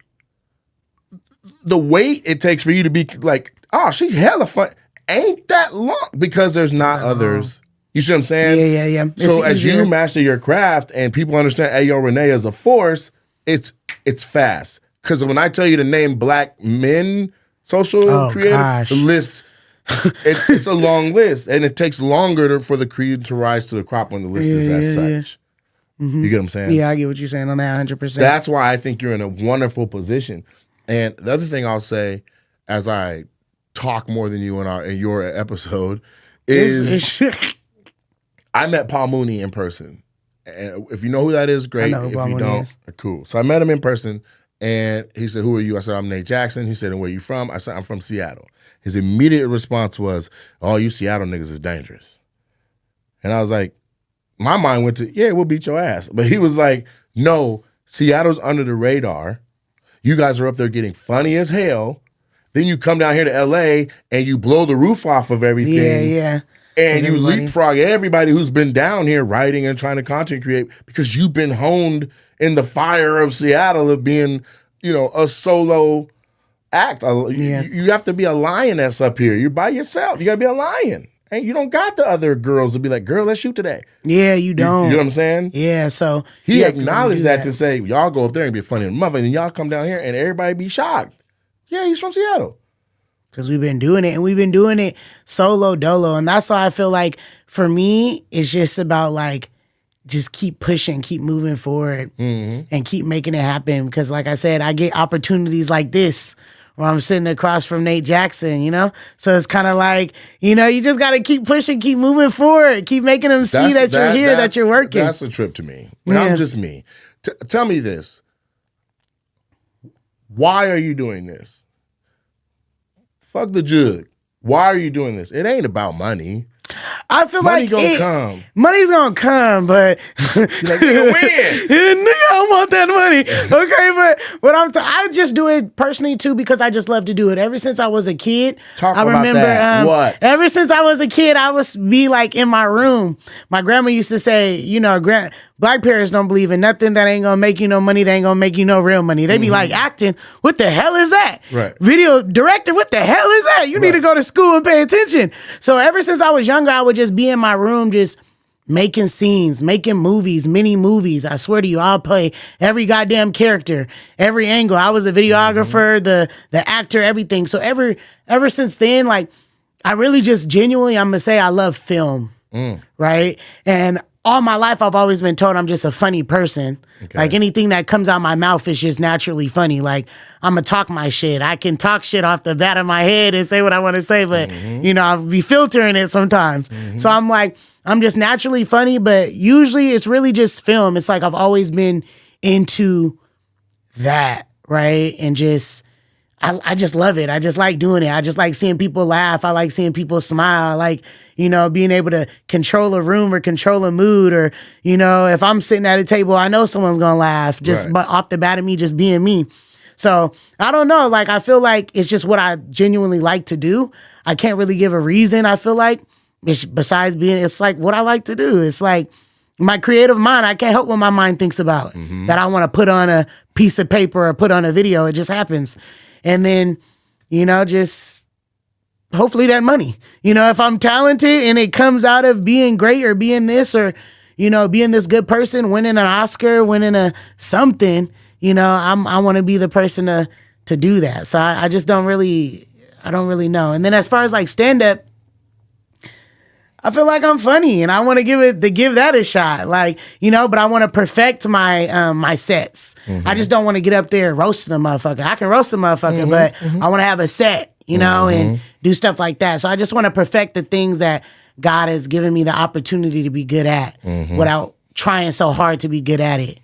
the weight it takes for you to be like, oh, she's hella fun, ain't that long, because there's not others. You see what I'm saying? Yeah. So as you master your craft and people understand, hey, yo, Renee is a force, it's fast. Because when I tell you to name black men social creators, the list... it's a long list, and it takes longer for the creed to rise to the crop when the list is as such. Mm-hmm. You get what I'm saying? Yeah, I get what you're saying on that 100%. That's why I think you're in a wonderful position. And the other thing I'll say, as I talk more than you in your episode, is I met Paul Mooney in person. And if you know who that is, great. If you don't, cool. So I met him in person, and he said, "Who are you?" I said, "I'm Nate Jackson." He said, "And where are you from?" I said, "I'm from Seattle." His immediate response was, "Oh, you Seattle niggas is dangerous." And I was like, my mind went to, yeah, we'll beat your ass. But he was like, no, Seattle's under the radar. You guys are up there getting funny as hell. Then you come down here to LA and you blow the roof off of everything. Yeah. And you leapfrog everybody who's been down here writing and trying to content create because you've been honed in the fire of Seattle of being, a solo act. You have to be a lioness up here. You're by yourself. You got to be a lion. And you don't got the other girls to be like, girl, let's shoot today. Yeah, you don't. You know what I'm saying? Yeah, so. He acknowledged that to say, y'all go up there and be funny and mother, and y'all come down here and everybody be shocked. Yeah, he's from Seattle. Because we've been doing it, and we've been doing it solo dolo. And that's why I feel like, for me, it's just about, like, just keep pushing, keep moving forward, and keep making it happen. Because, like I said, I get opportunities like this, where I'm sitting across from Nate Jackson, So it's kind of like, you just got to keep pushing, keep moving forward, keep making them see that you're here, that you're working. That's a trip to me. I'm just me. Tell me this. Why are you doing this? Fuck the jug. Why are you doing this? It ain't about money. I feel Money like gonna come. Money's gonna come, but You're like, nigga, win. yeah, nigga, I want that money. Okay, but I just do it personally too because I just love to do it. Ever since I was a kid, Talk I about remember that. What? Ever since I was a kid, I was be like in my room. My grandma used to say, you know, black parents don't believe in nothing that ain't gonna make you no money. That ain't gonna make you no real money. They be like acting. What the hell is that? Right. Video director. What the hell is that? You need to go to school and pay attention. So ever since I was younger, I would just be in my room, just making scenes, making movies, mini movies. I swear to you, I'll play every goddamn character, every angle. I was the videographer, the actor, everything. So ever since then, like I really just genuinely, I'm gonna say I love film, right? And all my life, I've always been told I'm just a funny person. Okay. Like anything that comes out my mouth is just naturally funny. Like I'm gonna talk my shit. I can talk shit off the bat of my head and say what I want to say, but you know, I'll be filtering it sometimes. So I'm like, I'm just naturally funny, but usually it's really just film. It's like I've always been into that, right? And just I just love it. I just like doing it. I just like seeing people laugh. I like seeing people smile. I like, you know, being able to control a room or control a mood, or, you know, if I'm sitting at a table, I know someone's going to laugh just but off the bat of me just being me. So I don't know. Like, I feel like it's just what I genuinely like to do. I can't really give a reason. I feel like besides being, it's like what I like to do. It's like my creative mind. I can't help what my mind thinks about that I want to put on a piece of paper or put on a video. It just happens. And then, you know, just hopefully that money, you know, if I'm talented and it comes out of being great or being this or, you know, being this good person, winning an Oscar, winning a something, you know, I want to be the person to do that. So I just don't really know. And then as far as like stand up, I feel like I'm funny and I want to give that a shot. Like, you know, but I want to perfect my my sets. I just don't want to get up there roasting a motherfucker. I can roast a motherfucker, but I want to have a set, you know, and do stuff like that. So I just want to perfect the things that God has given me the opportunity to be good at without trying so hard to be good at it.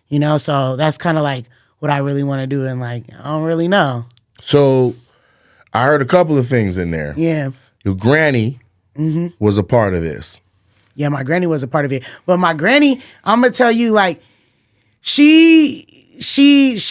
You know, so that's kind of like what I really want to do. And like, I don't really know. So I heard a couple of things in there. Yeah. Your granny was a part of this. Yeah, my granny was a part of it. But my granny, I'm gonna tell you, like, she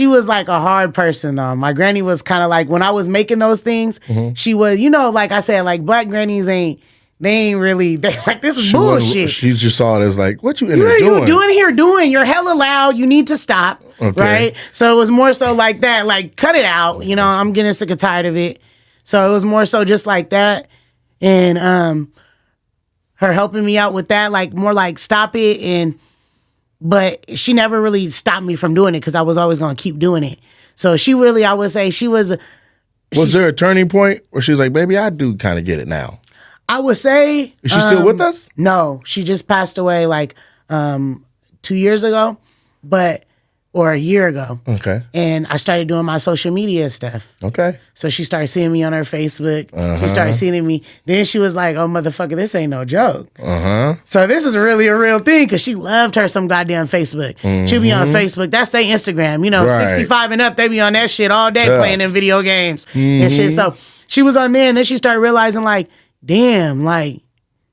was like a hard person though. My granny was kind of like when I was making those things, she was, you know, like I said, like black grannies ain't really like this is bullshit. She just saw it as like, what you in What there are doing? you doing here? You're hella loud. You need to stop. Okay. Right? So it was more so like that, like cut it out. You know, I'm getting sick and tired of it. So it was more so just like that. And her helping me out with that, like more like stop it, but she never really stopped me from doing it because I was always gonna keep doing it. So she really, I would say she was. Was there a turning point where she was like, baby, I do kind of get it now? I would say. Is she still with us? No, she just passed away like 2 years ago, or a year ago. Okay. And I started doing my social media stuff. Okay. So she started seeing me on her Facebook. She started seeing me. Then she was like, oh, motherfucker, this ain't no joke. So this is really a real thing because she loved her some goddamn Facebook. She'll be on Facebook. That's their Instagram. You know, 65 and up, they be on that shit all day playing in video games and shit. So she was on there and then she started realizing like, damn, like,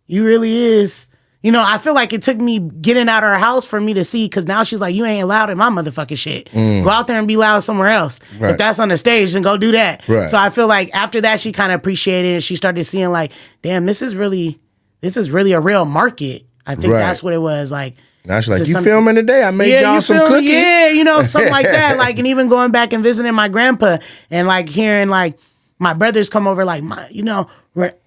you really is. You know, I feel like it took me getting out of her house for me to see, because now she's like, you ain't loud in my motherfucking shit. Go out there and be loud somewhere else. If that's on the stage, then go do that. So I feel like after that, she kind of appreciated it. She started seeing like, damn, this is really a real market. I think that's what it was. Like, now she's like, you filming today? I made y'all some cookies. Yeah, you know, something like that. Like, and even going back and visiting my grandpa and like hearing like my brothers come over, like, you know,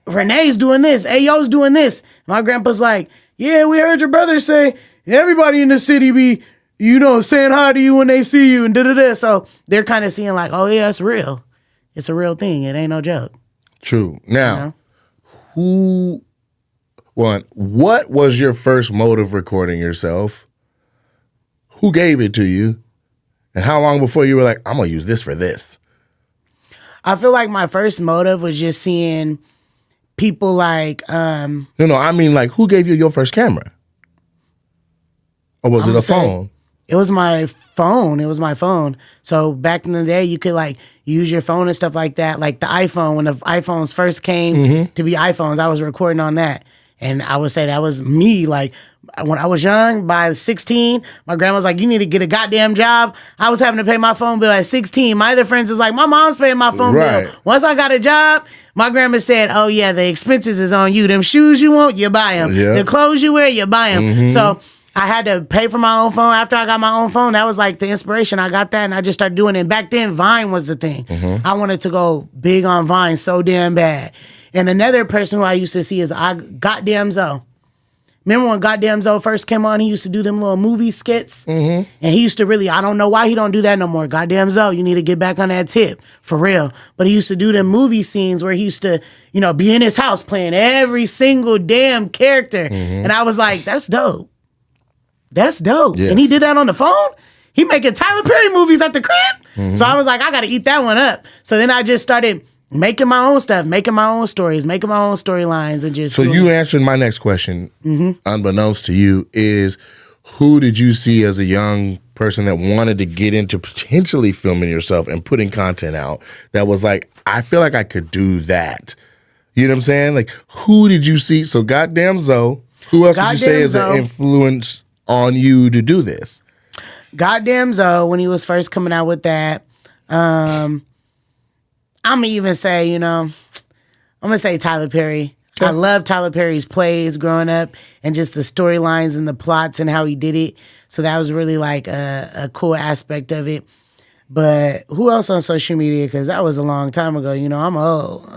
Renee's doing this, Ayo's doing this. My grandpa's like, yeah, we heard your brother say everybody in the city be, you know, saying hi to you when they see you and da-da-da. So they're kind of seeing like, oh yeah, it's real. It's a real thing. It ain't no joke. True. Now, what was your first motive recording yourself? Who gave it to you? And how long before you were like, I'm going to use this for this? I feel like my first motive was just seeing people like No, I mean like who gave you your first camera? Or was it a phone? It was my phone. So back in the day you could like use your phone and stuff like that. Like the iPhone, when the iPhones first came to be iPhones, I was recording on that. And I would say that was me. Like, when I was young, by 16, my grandma was like, you need to get a goddamn job. I was having to pay my phone bill at 16. My other friends was like, my mom's paying my phone bill. Once I got a job, my grandma said, oh yeah, the expenses is on you. Them shoes you want, you buy them. The clothes you wear, you buy them. So I had to pay for my own phone. After I got my own phone, that was like the inspiration. I got that and I just started doing it. And back then, Vine was the thing. I wanted to go big on Vine so damn bad. And another person who I used to see is Goddamn Zoe. Remember when Goddamn Zoe first came on, he used to do them little movie skits? And he used to really, I don't know why he don't do that no more. Goddamn Zoe, you need to get back on that tip, for real. But he used to do them movie scenes where he used to, you know, be in his house playing every single damn character. And I was like, that's dope. That's dope. Yes. And he did that on the phone? He making Tyler Perry movies at the crib? So I was like, I got to eat that one up. So then I just started making my own stuff, making my own stories, making my own storylines, and just. So you answered my next question, unbeknownst to you, is who did you see as a young person that wanted to get into potentially filming yourself and putting content out that was like, I feel like I could do that? You know what I'm saying? Like, who did you see? So Goddamn Zoe, who else would you say is an influence on you to do this? Goddamn Zoe, when he was first coming out with that. I'm going to even say, you know, I'm going to say Tyler Perry. I love Tyler Perry's plays growing up and just the storylines and the plots and how he did it. So that was really like a cool aspect of it. But who else on social media? Because that was a long time ago. You know, I'm old.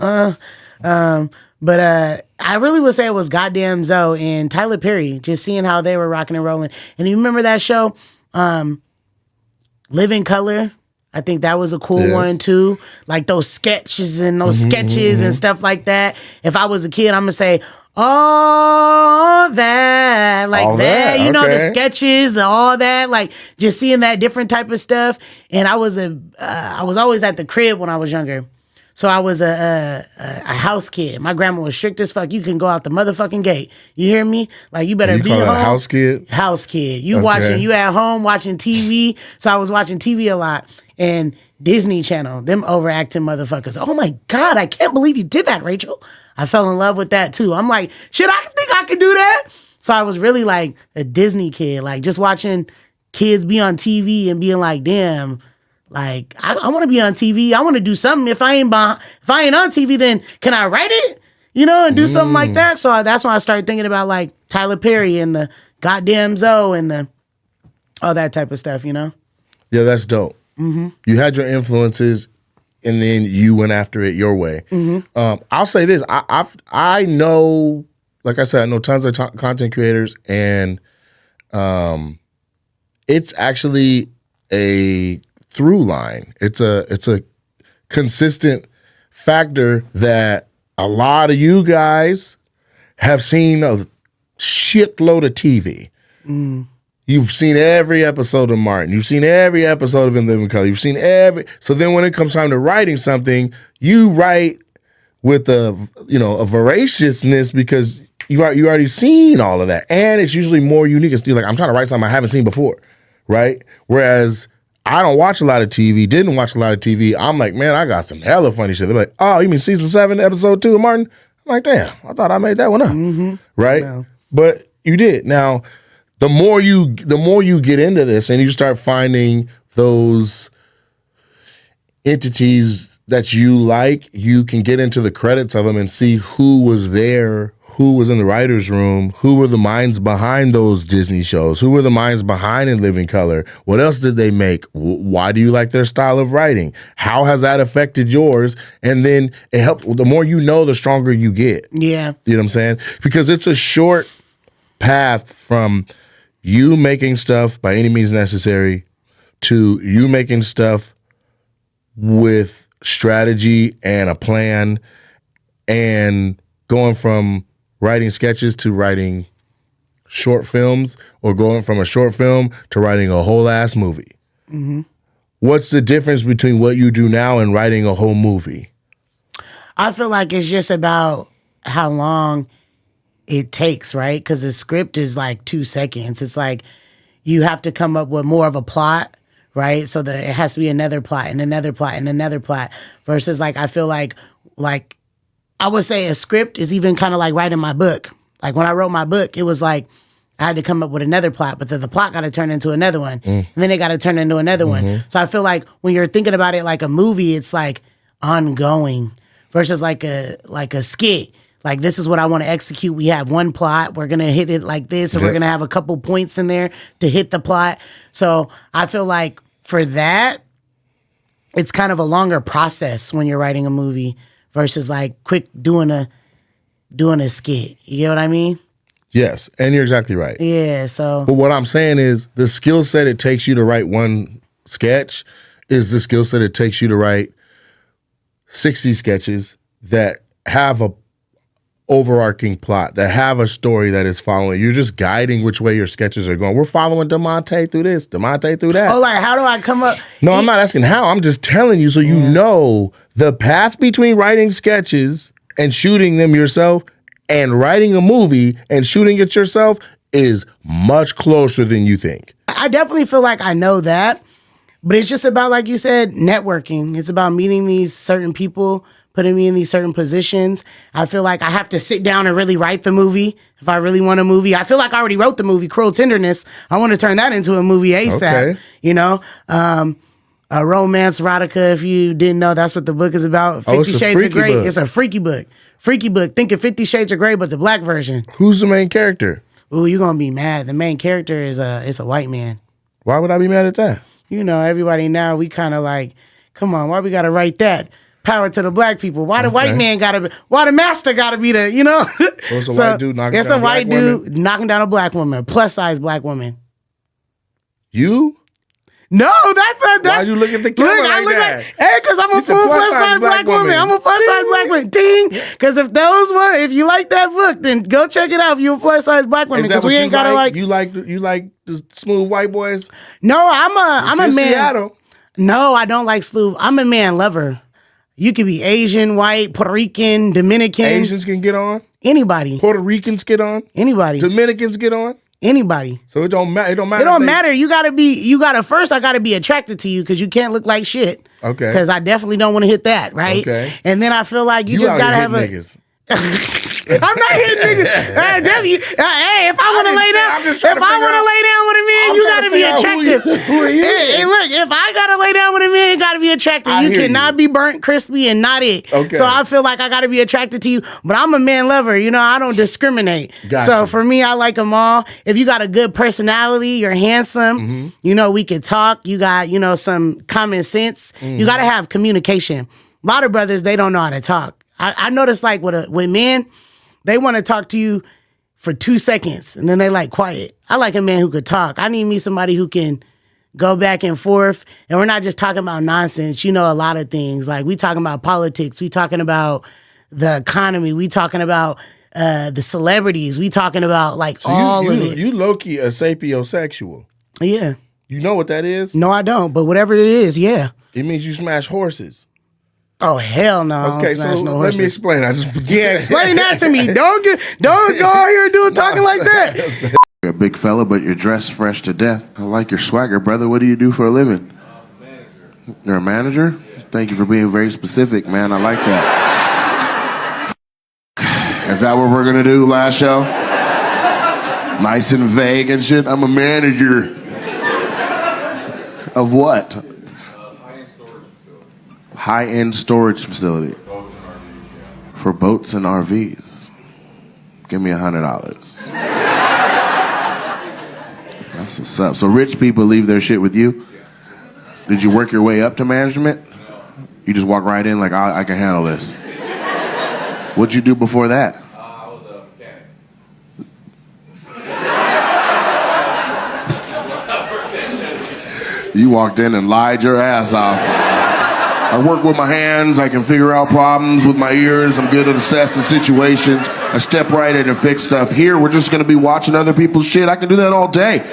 But I really would say it was Goddamn Zoe and Tyler Perry, just seeing how they were rocking and rolling. And you remember that show, Live in Color? I think that was a cool one too. Like those sketches and and stuff like that. If I was a kid, I'm gonna say, all that, like all that. You know, the sketches, all that, like just seeing that different type of stuff. And I was always at the crib when I was younger. So I was a house kid. My grandma was strict as fuck. You can go out the motherfucking gate. You hear me? Like, you better be home. A house kid? House kid. You at home watching TV. So I was watching TV a lot. And Disney Channel, them overacting motherfuckers. Oh my God, I can't believe you did that, Rachel. I fell in love with that too. I'm like, shit, I think I could do that. So I was really like a Disney kid, like just watching kids be on TV and being like, damn, like I want to be on TV. I want to do something. If I ain't on TV, then can I write it? You know, and do something like that. So that's when I started thinking about like Tyler Perry and the Goddamn Zoe and the all that type of stuff. You know? Yeah, that's dope. You had your influences, and then you went after it your way. I'll say this: I know, like I said, I know tons of content creators, and it's actually a through line. It's a consistent factor that a lot of you guys have seen a shitload of TV. You've seen every episode of Martin. You've seen every episode of In Living Color. You've seen every. So then when it comes time to writing something, you write with a voraciousness because you already seen all of that. And it's usually more unique. It's like, I'm trying to write something I haven't seen before, right? Whereas I don't watch a lot of TV, didn't watch a lot of TV. I'm like, man, I got some hella funny shit. They're like, oh, you mean season 7, episode 2 of Martin? I'm like, damn, I thought I made that one up, right? No. But you did. Now, the more you get into this and you start finding those entities that you like, you can get into the credits of them and see who was there, who was in the writer's room, who were the minds behind those Disney shows, who were the minds behind In Living Color, what else did they make, why do you like their style of writing, how has that affected yours, and then it helps. The more you know, the stronger you get. Yeah. You know what I'm saying? Because it's a short path from you making stuff by any means necessary to you making stuff with strategy and a plan and going from writing sketches to writing short films or going from a short film to writing a whole ass movie. What's the difference between what you do now and writing a whole movie? I feel like it's just about how long it takes, right? Because the script is like 2 seconds. It's like you have to come up with more of a plot, right? So that it has to be another plot and another plot and another plot. Versus like I feel like I would say a script is even kind of like writing my book. Like when I wrote my book, it was like I had to come up with another plot, but then the plot got to turn into another one, and then it got to turn into another one. So I feel like when you're thinking about it like a movie, it's like ongoing versus like a skit. Like, this is what I want to execute. We have one plot. We're going to hit it like this, and we're going to have a couple points in there to hit the plot. So I feel like for that, it's kind of a longer process when you're writing a movie versus like quick doing a skit. You get what I mean? Yes, and you're exactly right. Yeah, so. But what I'm saying is the skill set it takes you to write one sketch is the skill set it takes you to write 60 sketches that have a overarching plot, that have a story that is following. You're just guiding which way your sketches are going. We're following DeMonte through this, DeMonte through that. Oh, like, how do I come up? No, I'm not asking how. I'm just telling you so you know the path between writing sketches and shooting them yourself and writing a movie and shooting it yourself is much closer than you think. I definitely feel like I know that, but it's just about, like you said, networking. It's about meeting these certain people, putting me in these certain positions. I feel like I have to sit down and really write the movie if I really want a movie. I feel like I already wrote the movie, Cruel Tenderness. I want to turn that into a movie ASAP. Okay. You know? A romance erotica, if you didn't know, that's what the book is about. 50 Shades of Grey. It's a freaky book. Freaky book. Think of 50 Shades of Grey, but the black version. Who's the main character? Ooh, you're going to be mad. The main character is a white man. Why would I be mad at that? You know, everybody now, we kind of like, come on, why we got to write that? Power to the black people. Why the white man gotta be? Why the master gotta be the? You know. It's a white dude knocking down It's a white black dude women? knocking down a black woman, plus size black woman. You? No, that's Why you look at the camera I like look that? like, hey, because I'm a She's a full plus plus-size size black woman. I'm a plus size black woman. Ding. Because if you like that book, then go check it out. If you're a plus size black woman, Is that because what we you ain't gotta like. You like the smooth white boys? No, I'm a man. Seattle. No, I don't like slew. I'm a man lover. You could be Asian, white, Puerto Rican, Dominican. Asians can get on. Anybody. Puerto Ricans get on. Anybody. Dominicans get on. Anybody. So it don't matter. It don't matter. It don't matter. First I gotta be attracted to you because you can't look like shit. Okay. Because I definitely don't want to hit that, right? Okay. And then I feel like you just out gotta here have a. hitting niggas. I'm not hitting niggas. Hey, if I want to lay down, with a man, you gotta be attractive. Who are you? Hey, look, if I gotta lay down with a man, you gotta be attractive. You cannot be burnt, crispy, and not it. Okay. So I feel like I gotta be attracted to you, but I'm a man lover. You know, I don't discriminate. Gotcha. So for me, I like them all. If you got a good personality, you're handsome. You know, we could talk. You got some common sense. You gotta have communication. A lot of brothers, they don't know how to talk. I noticed like with men. They want to talk to you for 2 seconds and then they like quiet. I like a man who could talk. I need me somebody who can go back and forth. And we're not just talking about nonsense. You know, a lot of things. Like we talking about politics. We talking about the economy. We talking about the celebrities. We talking about like all of it. You low-key a sapiosexual. Yeah. You know what that is? No, I don't. But whatever it is, yeah. It means you smash horses. Oh hell no! Okay, so let me explain. Explain that to me. Don't go out here talking like that. You're a big fella, but you're dressed fresh to death. I like your swagger, brother. What do you do for a living? Manager. You're a manager? Thank you for being very specific, man. I like that. Is that what we're gonna do last show? Nice and vague and shit. I'm a manager. Of what? High-end storage facility. For boats and RVs. Give me $100. That's what's up. So rich people leave their shit with you? Did you work your way up to management? You just walk right in like, I can handle this. What'd you do before that? I was a mechanic. You walked in and lied your ass off. I work with my hands. I can figure out problems with my ears. I'm good at assessing situations. I step right in and fix stuff. Here, we're just going to be watching other people's shit. I can do that all day.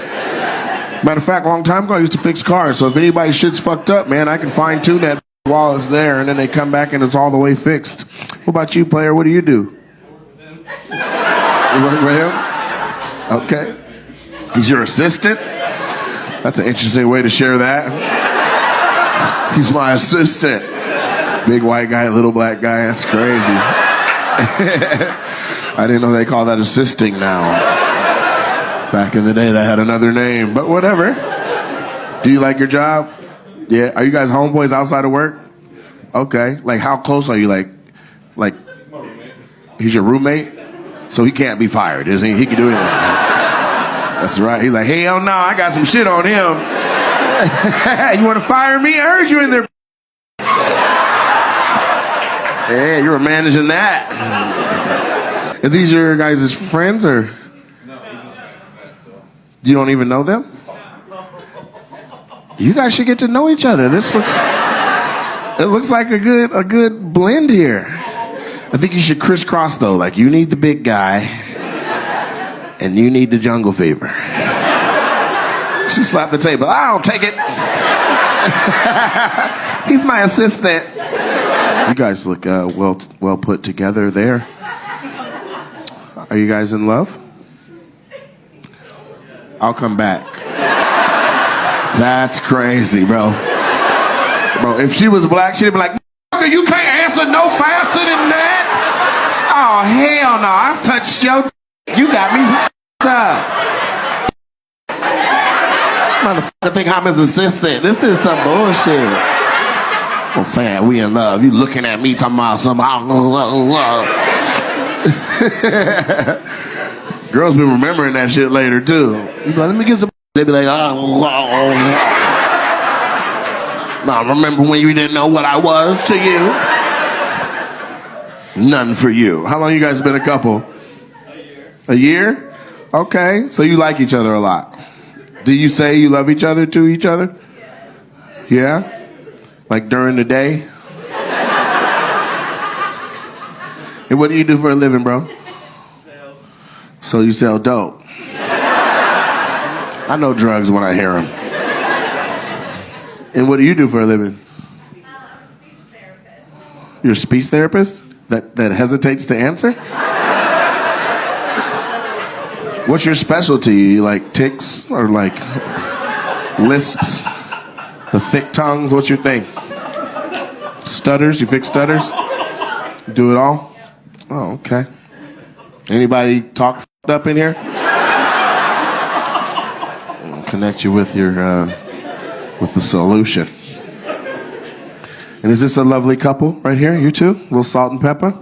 Matter of fact, a long time ago, I used to fix cars. So if anybody's shit's fucked up, man, I can fine tune that while it's there, and then they come back and it's all the way fixed. What about you, player? What do you do? You work with him? Okay. He's your assistant? That's an interesting way to share that. He's my assistant. Big white guy, little black guy. That's crazy. I didn't know they call that assisting now. Back in the day, that had another name, but whatever. Do you like your job? Yeah. Are you guys homeboys outside of work? Okay. Like, how close are you? Like, he's your roommate? So he can't be fired, isn't he? He can do anything. That's right. He's like, hell no, I got some shit on him. You want to fire me? I heard you in there. Yeah, you were managing that. And these are your guys' friends, or? You don't even know them? You guys should get to know each other. It looks like a good blend here. I think you should crisscross though. Like, you need the big guy, and you need the jungle fever. She slapped the table. I'll take it. He's my assistant. You guys look well put together there. Are you guys in love? I'll come back. That's crazy, bro. Bro, if she was black, she'd be like, you can't answer no faster than that. Oh, hell no. I've touched your... You got me up. Motherfucker think I'm his assistant. This is some bullshit. I'm saying we in love. You looking at me talking about some... Girls been remembering that shit later, too. You be like, let me get some... They be like, Now, remember when you didn't know what I was to you? None for you. How long you guys been a couple? A year? Okay, so you like each other a lot. Do you say you love each other to each other? Yeah? Like during the day? And what do you do for a living, bro? So you sell dope. I know drugs when I hear them. And what do you do for a living? Speech therapist. You're a speech therapist? That hesitates to answer? What's your specialty? You like tics or like lisps? The thick tongues? What's your thing? Stutters? You fix stutters? Do it all? Oh, okay. Anybody talk up in here? I'll connect you with your with the solution. And is this a lovely couple right here? You two? A little salt and pepper?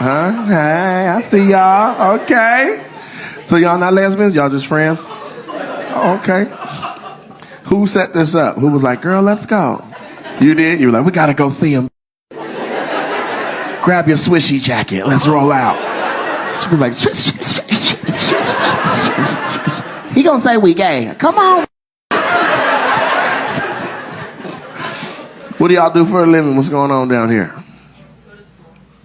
Huh? Hey, I see y'all. Okay. So y'all not lesbians? Y'all just friends? Oh, okay. Who set this up? Who was like, girl, let's go? You did? You were like, we gotta go see him. Grab your swishy jacket. Let's roll out. She was like, he gonna say we gay. Come on. What do y'all do for a living? What's going on down here?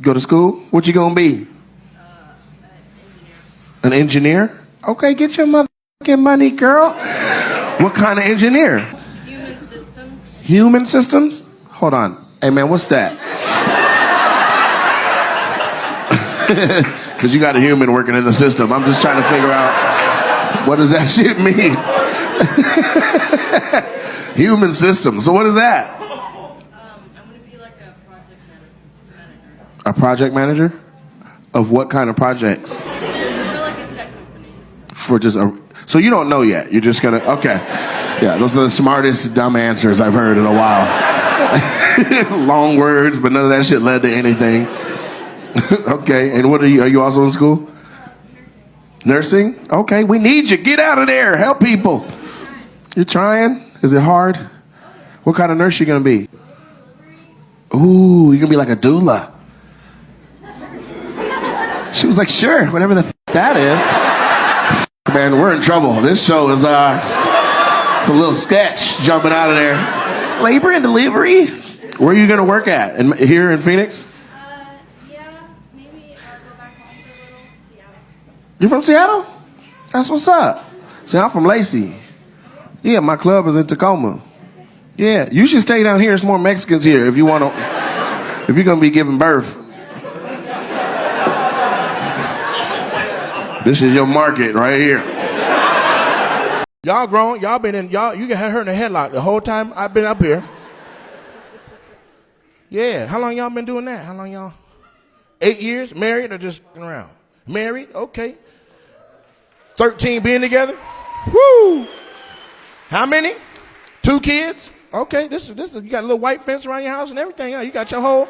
Go to school? What you gonna be? An engineer? Okay, get your motherfucking money, girl. What kind of engineer? Human systems. Human systems? Hold on. Hey man, what's that? Because you got a human working in the system. I'm just trying to figure out, what does that shit mean? Human systems. So what is that? I'm going to be like a project manager. A project manager? Of what kind of projects? For like a tech company. For just a... So you don't know yet. You're just going to... Okay. Yeah, those are the smartest dumb answers I've heard in a while. Long words, but none of that shit led to anything. Okay, and what are you also in school? Nursing? Okay, we need you. Get out of there. Help people. You're trying? Is it hard? What kind of nurse you gonna be? Ooh, you're gonna be like a doula. She was like, sure, whatever the that is. Man, we're in trouble. This show is it's a little sketch jumping out of there. Labor and delivery? Where are you gonna work at? Here in Phoenix? You from Seattle? That's what's up. See, I'm from Lacey. Yeah, my club is in Tacoma. Yeah, you should stay down here. There's more Mexicans here if you want to. If you're gonna be giving birth. This is your market right here. Y'all grown. Y'all been in. Y'all. You got her in a headlock the whole time I've been up here. Yeah. How long y'all been doing that? How long y'all? 8 years married or just around? Married, okay. 13 being together? Woo! How many? 2 kids? Okay, this is you got a little white fence around your house and everything. Huh? You got your whole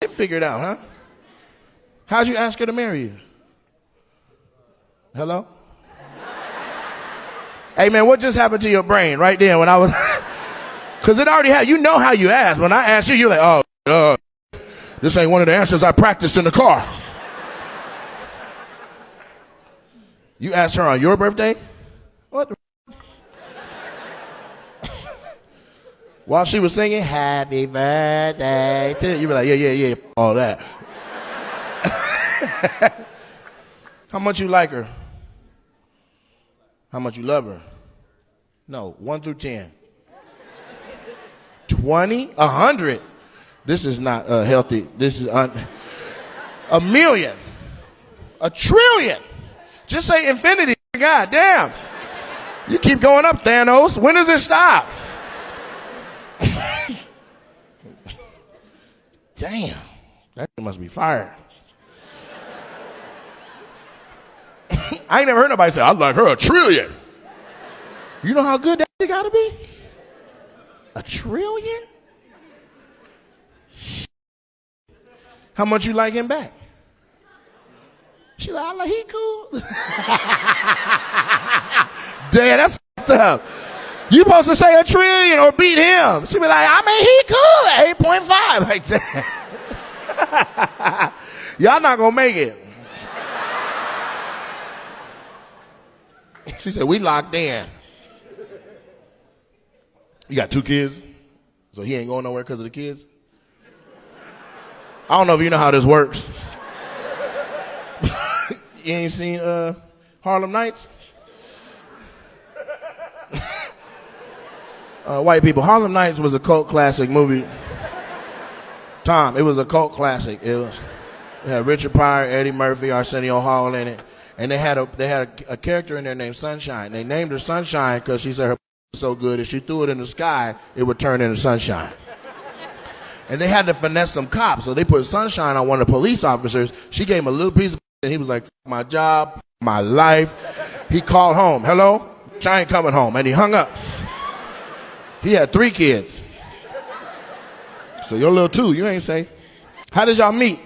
shit figured out, huh? How'd you ask her to marry you? Hello? Hey man, what just happened to your brain right there when I was because it already had, you know how you ask. When I asked you, you're like, oh, this ain't one of the answers I practiced in the car. You asked her on your birthday? What the while she was singing, happy birthday to you, were like, yeah, all that. How much you like her? How much you love her? No, 1 through 10. 20? 100? This is not healthy. This is a million. A trillion. Just say infinity. God damn. You keep going up, Thanos. When does it stop? Damn. That must be fire. I ain't never heard nobody say, I like her a trillion. You know how good that shit gotta be? A trillion? How much you like him back? She like, I like he cool. Damn, that's fucked up. You supposed to say a trillion or beat him. She be like, I mean, he cool, 8.5. Like that. Y'all not gonna make it. She said, we locked in. You got 2 kids? So he ain't going nowhere because of the kids? I don't know if you know how this works. You ain't seen Harlem Nights? White people. Harlem Nights was a cult classic movie. Tom, it was a cult classic. It had Richard Pryor, Eddie Murphy, Arsenio Hall in it. And they had a character in there named Sunshine. They named her Sunshine because she said her was so good if she threw it in the sky, it would turn into sunshine. And they had to finesse some cops, so they put Sunshine on one of the police officers. She gave him a little piece of and he was like, my job, my life. He called home. Hello? I ain't coming home. And he hung up. He had 3 kids. So your little 2, you ain't safe. How did y'all meet?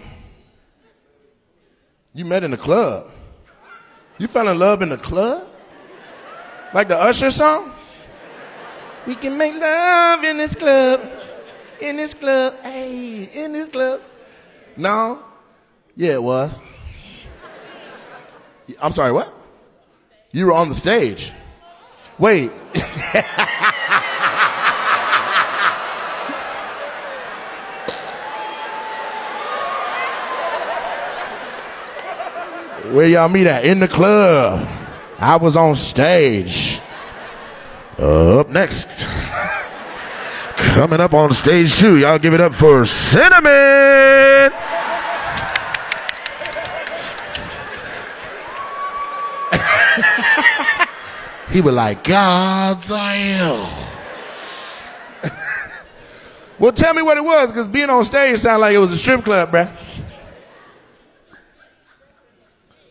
You met in the club. You fell in love in the club? Like the Usher song? We can make love in this club. In this club. Hey, in this club. No? Yeah, it was. I'm sorry, what? You were on the stage. Wait. Where y'all meet at? In the club. I was on stage. Up next. Coming up on stage 2. Y'all give it up for Cinnamon. He was like, God damn. Well, tell me what it was, because being on stage sounded like it was a strip club, bruh.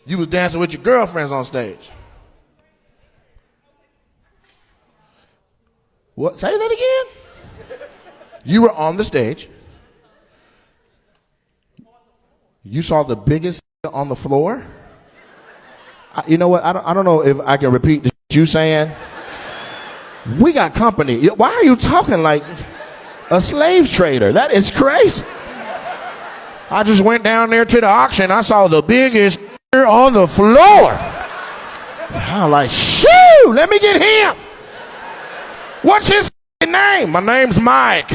You was dancing with your girlfriends on stage. What? Say that again? You were on the stage. You saw the biggest on the floor. You know what? I don't know if I can repeat the shit you saying. We got company. Why are you talking like a slave trader? That is crazy. I just went down there to the auction. I saw the biggest on the floor. I'm like, shoo, let me get him. What's his name? My name's Mike.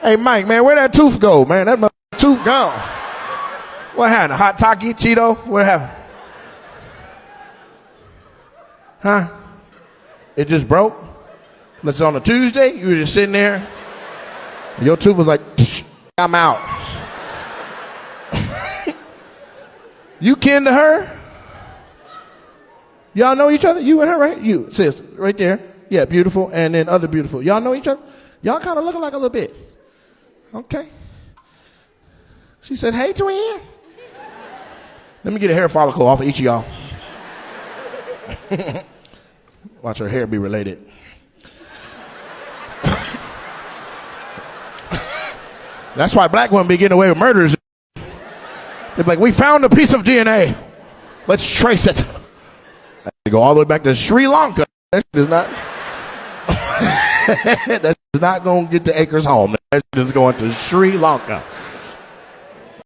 Hey, Mike, man, where'd that tooth go, man? That tooth gone. What happened? A hot Taki, Cheeto? What happened? Huh? It just broke? It's on a Tuesday? You were just sitting there? Your tooth was like, I'm out. You kin to her? Y'all know each other? You and her, right? You, sis, right there. Yeah, beautiful. And then other beautiful. Y'all know each other? Y'all kind of looking like a little bit. Okay. She said, hey, twin. Let me get a hair follicle off of each of y'all. Watch her hair be related. That's why black women be getting away with murders. They're like, we found a piece of DNA. Let's trace it. They go all the way back to Sri Lanka. That is not. That's not going to get to Acres home. That's just going to Sri Lanka.